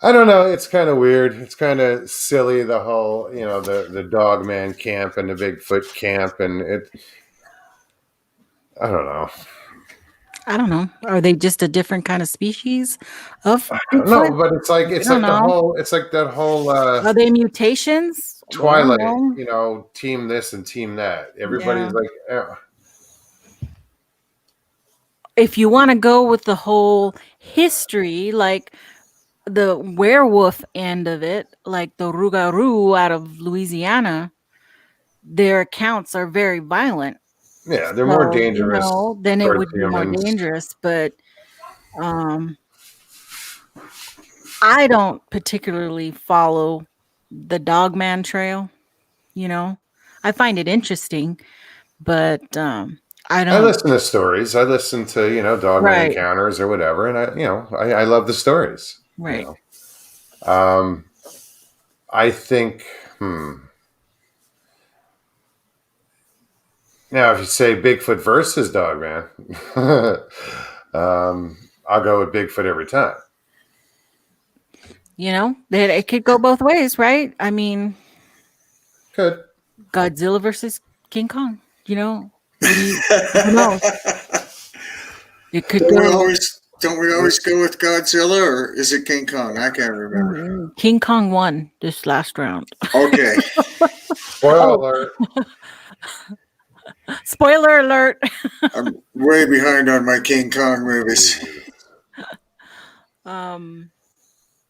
I don't know. It's kind of weird. It's kind of silly, the whole, the Dogman camp and the Bigfoot camp, and I don't know. I don't know. Are they just a different kind of species of Bigfoot? No, but it's like that whole Are they mutations? Twilight, team this and team that. Everybody's if you want to go with the whole history, like the werewolf end of it, like the Rougarou out of Louisiana, their accounts are very violent. yeah, they're more dangerous. Then it would humans. be more dangerous. But I don't particularly follow the Dogman trail. I find it interesting, but I don't. I listen to stories. I listen to Dogman encounters or whatever, and I love the stories. Right. I think. Now, if you say Bigfoot versus Dogman, I'll go with Bigfoot every time. That it could go both ways, right? I mean, could Godzilla versus King Kong? Who knows? It could go. Don't we always go with Godzilla, or is it King Kong? I can't remember. King Kong won this last round. Okay. Spoiler alert. Spoiler alert. I'm way behind on my King Kong movies.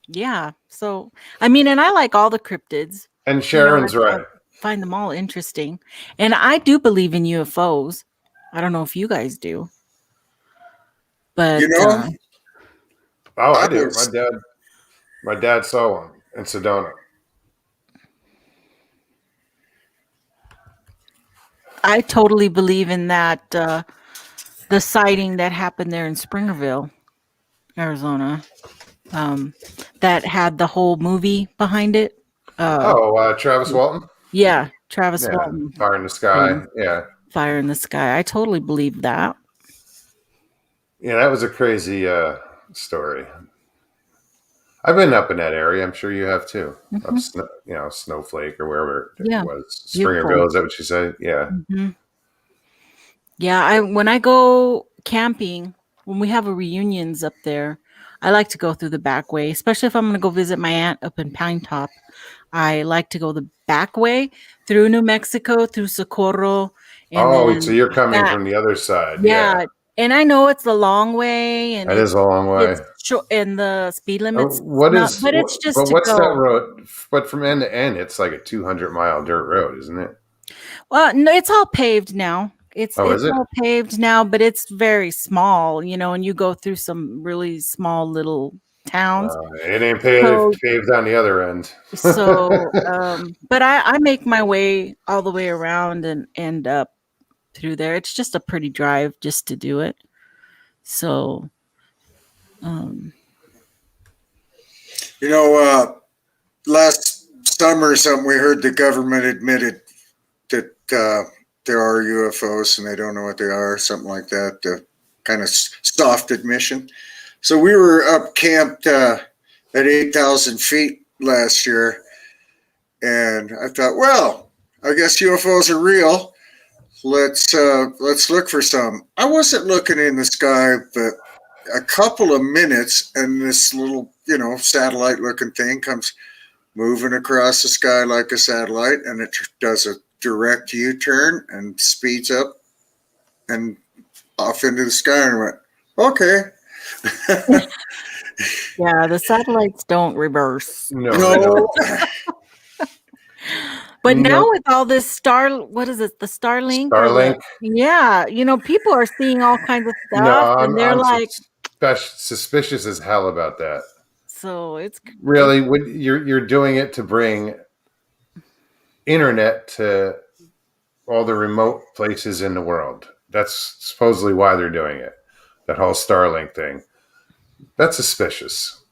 Yeah. So, and I like all the cryptids. And Sharon's right. I find them all interesting. And I do believe in UFOs. I don't know if you guys do. But I do. My dad saw one in Sedona. I totally believe in that. The sighting that happened there in Springerville, Arizona, that had the whole movie behind it. Travis Walton? Yeah, Travis Walton. Fire in the Sky. Yeah. Fire in the Sky. I totally believe that. Yeah, that was a crazy story. I've been up in that area. I'm sure you have too. Mm-hmm. Up Snowflake or wherever it was. Beautiful. Springerville, is that what you said? Yeah. Mm-hmm. Yeah, when I go camping, when we have reunions up there, I like to go through the back way, especially if I'm going to go visit my aunt up in Pine Top. I like to go the back way through New Mexico, through Socorro. So you're coming from the other side. Yeah. And I know it's a long way, and That is a long way. it's short, and the speed limit's What not, is? but it's just But to what's that go. road? But from end to end, it's like a 200-mile dirt road, isn't it? Well, no, it's all paved now. It's Oh, it's is it? all paved now, but it's very small, and you go through some really small little towns. It ain't paved on the other end. But I make my way all the way around and end up through there. It's just a pretty drive just to do it. So, um, Last summer or something, we heard the government admitted that there are UFOs and they don't know what they are, something like that. Kind of soft admission. So we were up camped at 8,000 feet last year, and I thought, well, I guess UFOs are real. Let's look for some. I wasn't looking in the sky, but a couple of minutes, and this little satellite looking thing comes moving across the sky like a satellite, and it does a direct U-turn and speeds up and off into the sky, and I went, okay. yeah, the satellites don't reverse. No, No. But now Nope. with all this what is it, the Starlink? Starlink. Yeah, people are seeing all kinds of No, stuff, and they're I'm like, suspicious as hell about that. so it's Really, you're doing it to bring internet to all the remote places in the world. That's supposedly why they're doing it. That whole Starlink thing. That's suspicious.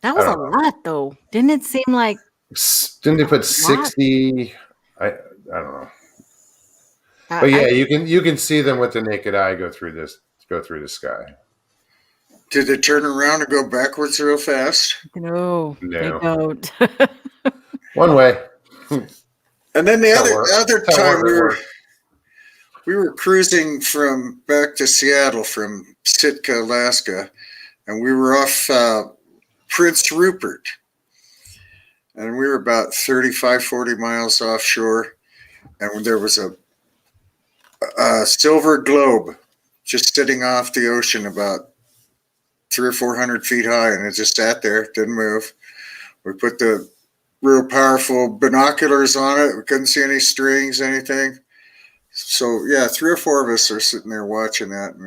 that I was a don't know. lot, though. Didn't it seem like Didn't they put 60? I don't know. But yeah, you can see them with the naked eye go through the sky. Did they turn around and go backwards real fast? No, they No. don't. One way. And then the other That's how time it we were cruising back to Seattle from Sitka, Alaska, and we were off Prince Rupert, and we were about 35, 40 miles offshore, and there was a silver globe just sitting off the ocean about 300 or 400 feet high, and it just sat there, didn't move. We put the real powerful binoculars on it. We couldn't see any strings, anything. So yeah, 3 or 4 of us are sitting there watching that, and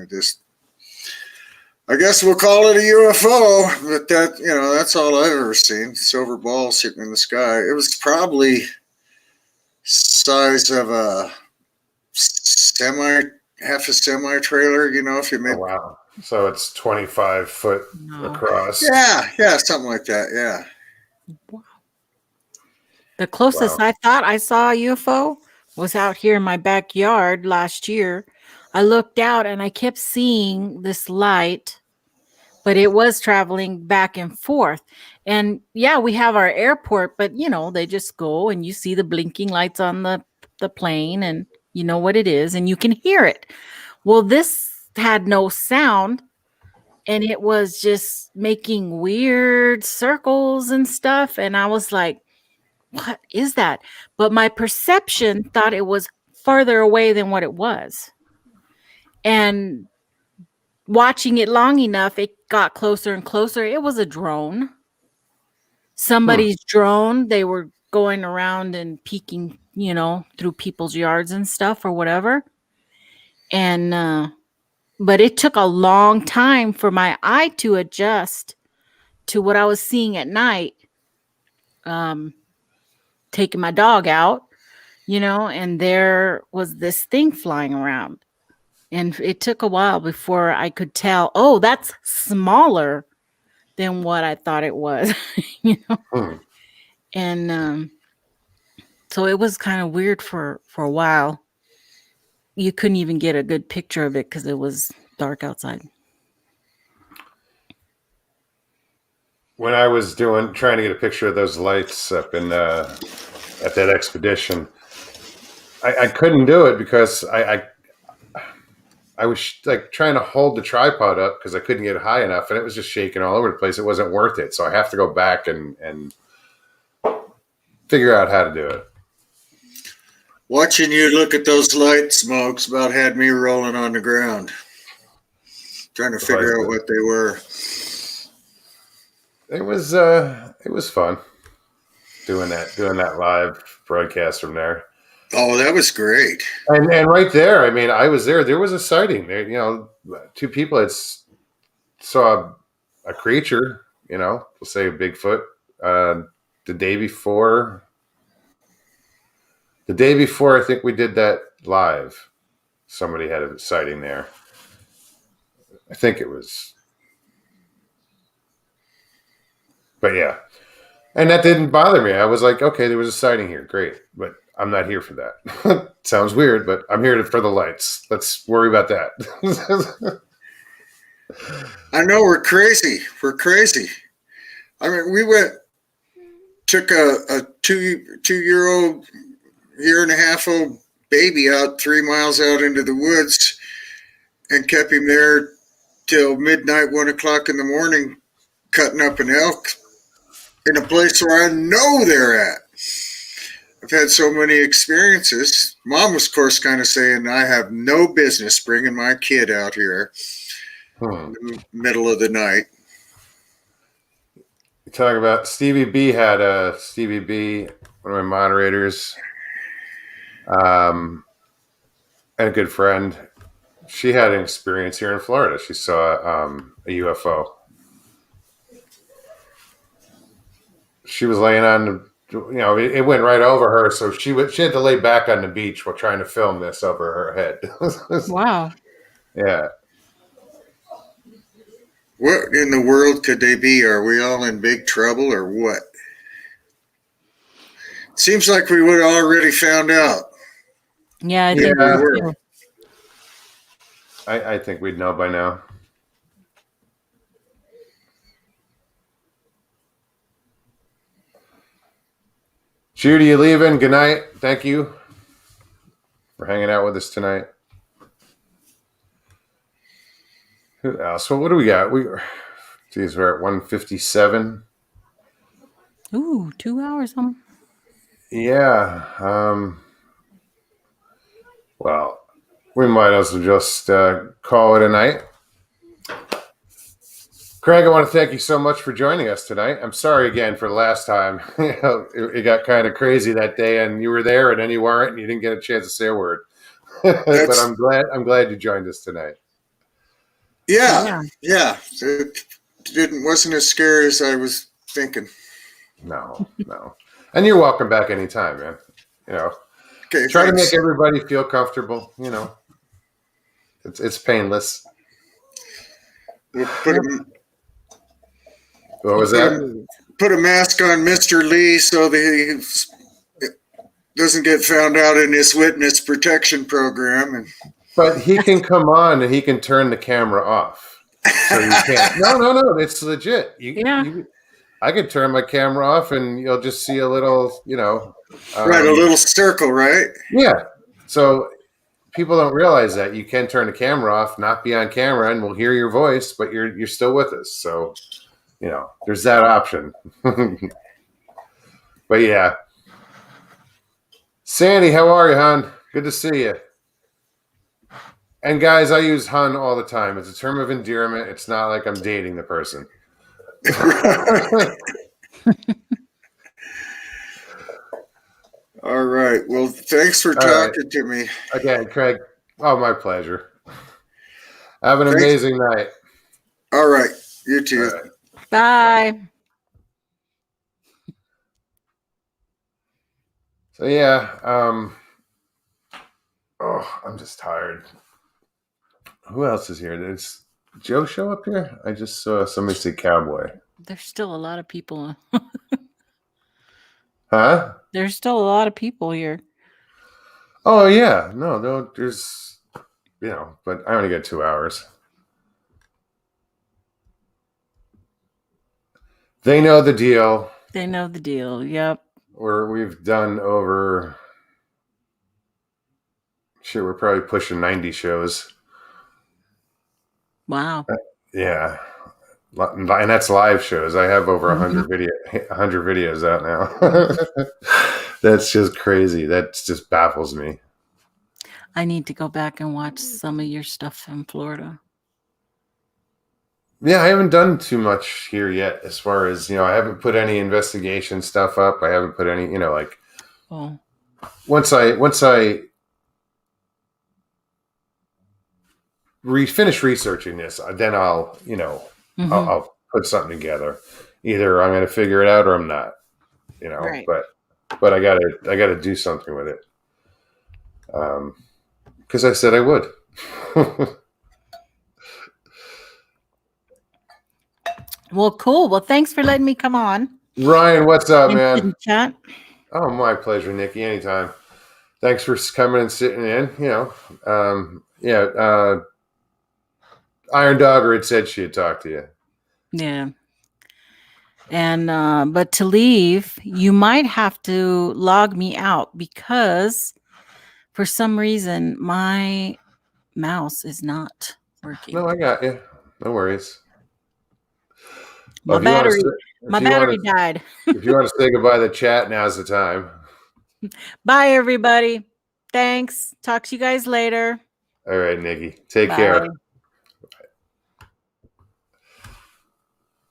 I guess we'll call it a UFO, but that's all I've ever seen. Silver ball sitting in the sky. It was probably size of half a semi trailer, if you made. Oh, wow. So it's 25 foot across. Yeah, something like that. Yeah. The closest I thought I saw a UFO was out here in my backyard last year. I looked out and I kept seeing this light, but it was traveling back and forth. And yeah, we have our airport, but they just go and you see the blinking lights on the plane, and you know what it is and you can hear it. Well, this had no sound, and it was just making weird circles and stuff. And I was like, what is that? But my perception thought it was farther away than what it was. And watching it long enough, it got closer and closer. It was a drone. Somebody's drone. They were going around and peeking, through people's yards and stuff or whatever. And but it took a long time for my eye to adjust to what I was seeing at night. Taking my dog out, and there was this thing flying around. And it took a while before I could tell, oh, that's smaller than what I thought it was, And so it was kind of weird for a while. You couldn't even get a good picture of it because it was dark outside. When I was trying to get a picture of those lights up in at that expedition, I couldn't do it because I was like trying to hold the tripod up because I couldn't get it high enough, and it was just shaking all over the place. It wasn't worth it, so I have to go back and figure out how to do it. Watching you look at those light smokes about had me rolling on the ground. trying to figure out what they were. It was fun doing that live broadcast from there. Oh, that was great. And right there, I mean, I was there. There was a sighting. There, two people had saw a creature. We'll say a Bigfoot. The day before, I think we did that live. Somebody had a sighting there. I think it was, but yeah, and that didn't bother me. I was like, okay, there was a sighting here, great, but I'm not here for that. Sounds weird, but I'm here for the lights. Let's worry about that. I know we're crazy. We're crazy. I mean, we took a 2-year-old, year and a half old baby out 3 miles out into the woods and kept him there till midnight, 1 o'clock in the morning, cutting up an elk in a place where I know they're at. I've had so many experiences. Mom was, of course, kind of saying, I have no business bringing my kid out here in the middle of the night. You talk about Stevie B had Stevie B, one of my moderators, and a good friend. She had an experience here in Florida. She saw a UFO. She was laying on the, it went right over her, so she had to lay back on the beach while trying to film this over her head. Wow. Yeah. What in the world could they be? Are we all in big trouble or what? Seems like we would have already found out. Yeah, I think we were. I think we'd know by now. Judy, you leaving? Good night. Thank you for hanging out with us tonight. Who else? Well, what do we got? We're at 1:57. Ooh, 2 hours. Yeah. Well, we might as well just call it a night. Craig, I want to thank you so much for joining us tonight. I'm sorry again for the last time. It got kind of crazy that day, and you were there, and then you weren't, and you didn't get a chance to say a word. But I'm glad you joined us tonight. Yeah. It wasn't as scary as I was thinking. No. And you're welcome back anytime, man. Okay, try to make everybody feel comfortable. It's painless. We'll What was that? Put a mask on Mr. Lee so that he doesn't get found out in his witness protection program. But he can come on and he can turn the camera off. So you can't. No. It's legit. I could turn my camera off and you'll just see a little, right, a little circle, right? Yeah. So people don't realize that you can turn the camera off, not be on camera, and we'll hear your voice, but you're still with us. So, there's that option. But yeah. Sandy, how are you, hon? Good to see you. And guys, I use hun all the time. It's a term of endearment. It's not like I'm dating the person. All right. Well, thanks for talking to me. Again, Craig. Oh, my pleasure. Have an amazing night. All right. You too. All right. Bye. So yeah, I'm just tired. Who else is here? Did Joe show up here? I just saw somebody say cowboy. There's still a lot of people. Huh? There's still a lot of people here. Oh yeah, no, there's, but I only got 2 hours. They know the deal. They know the deal. Yep. We've done over. Shit, we're probably pushing 90 shows. Wow. Yeah. And that's live shows. I have over 100 videos out now. That's just crazy. That just baffles me. I need to go back and watch some of your stuff in Florida. Yeah, I haven't done too much here yet as far as, I haven't put any investigation stuff up. I haven't put any, like Oh. once I finish researching this, then I'll, I'll put something together. Either I'm going to figure it out or I'm not, Right. but I gotta do something with it. Because I said I would. Well, cool. Well, thanks for letting me come on Ryan, what's up, and man? chit chat. Oh, my pleasure, Nikki. Anytime. Thanks for coming and sitting in. Iron Dogger had said she had talked to you. Yeah. And but to leave, you might have to log me out because for some reason my mouse is not working. No, I got you. No worries. My Well, if you want battery, to, my battery died. if you want to say goodbye to the chat, now's the time. Bye, everybody. Thanks. Talk to you guys later. All right, Nikki. Take Bye. care.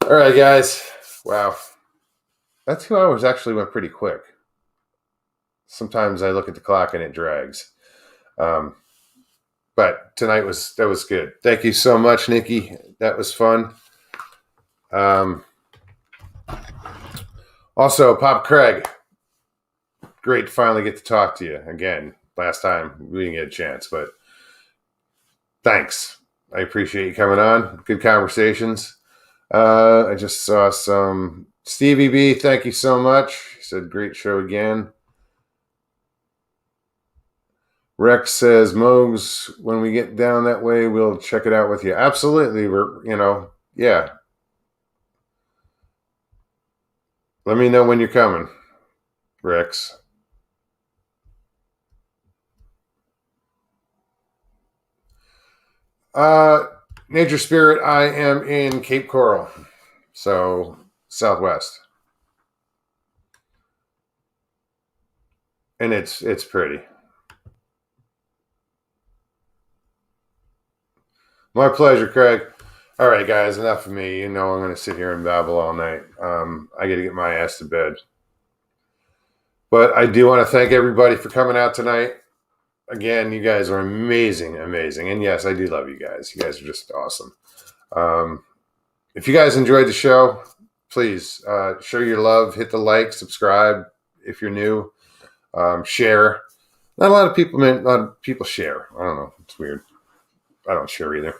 All right, guys. Wow. That 2 hours actually went pretty quick. Sometimes I look at the clock and it drags. But tonight that was good. Thank you so much, Nikki. That was fun. Also, Pop Craig. Great to finally get to talk to you again. Last time we didn't get a chance, but thanks. I appreciate you coming on. Good conversations. I just saw some Stevie B. Thank you so much. He said, great show again. Rex says, Mogs, when we get down that way, we'll check it out with you. Absolutely. Yeah. Let me know when you're coming, Rex. Nature Spirit, I am in Cape Coral, so Southwest. And it's pretty. My pleasure, Craig. All right, guys, enough of me. I'm going to sit here and babble all night. I got to get my ass to bed. But I do want to thank everybody for coming out tonight. Again, you guys are amazing, amazing. And yes, I do love you guys. You guys are just awesome. If you guys enjoyed the show, please show your love. Hit the like, subscribe if you're new. Share. Not a lot of people share. I don't know. It's weird. I don't share either.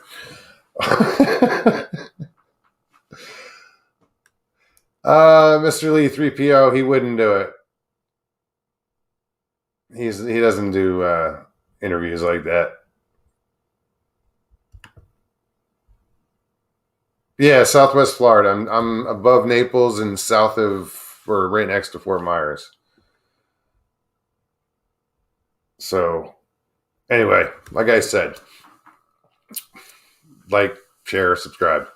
Mr. Lee 3PO, he wouldn't do it. He doesn't do interviews like that. Yeah, Southwest Florida. I'm above Naples and we're right next to Fort Myers. So anyway, like I said, like, share, subscribe.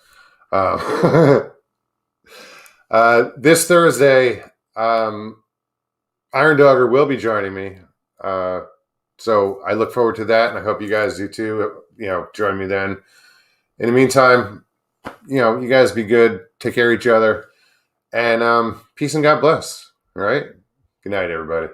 This Thursday, Iron Dogger will be joining me. So I look forward to that, and I hope you guys do too. Join me then. In the meantime, you guys be good. Take care of each other. And peace and God bless. All right? Good night, everybody.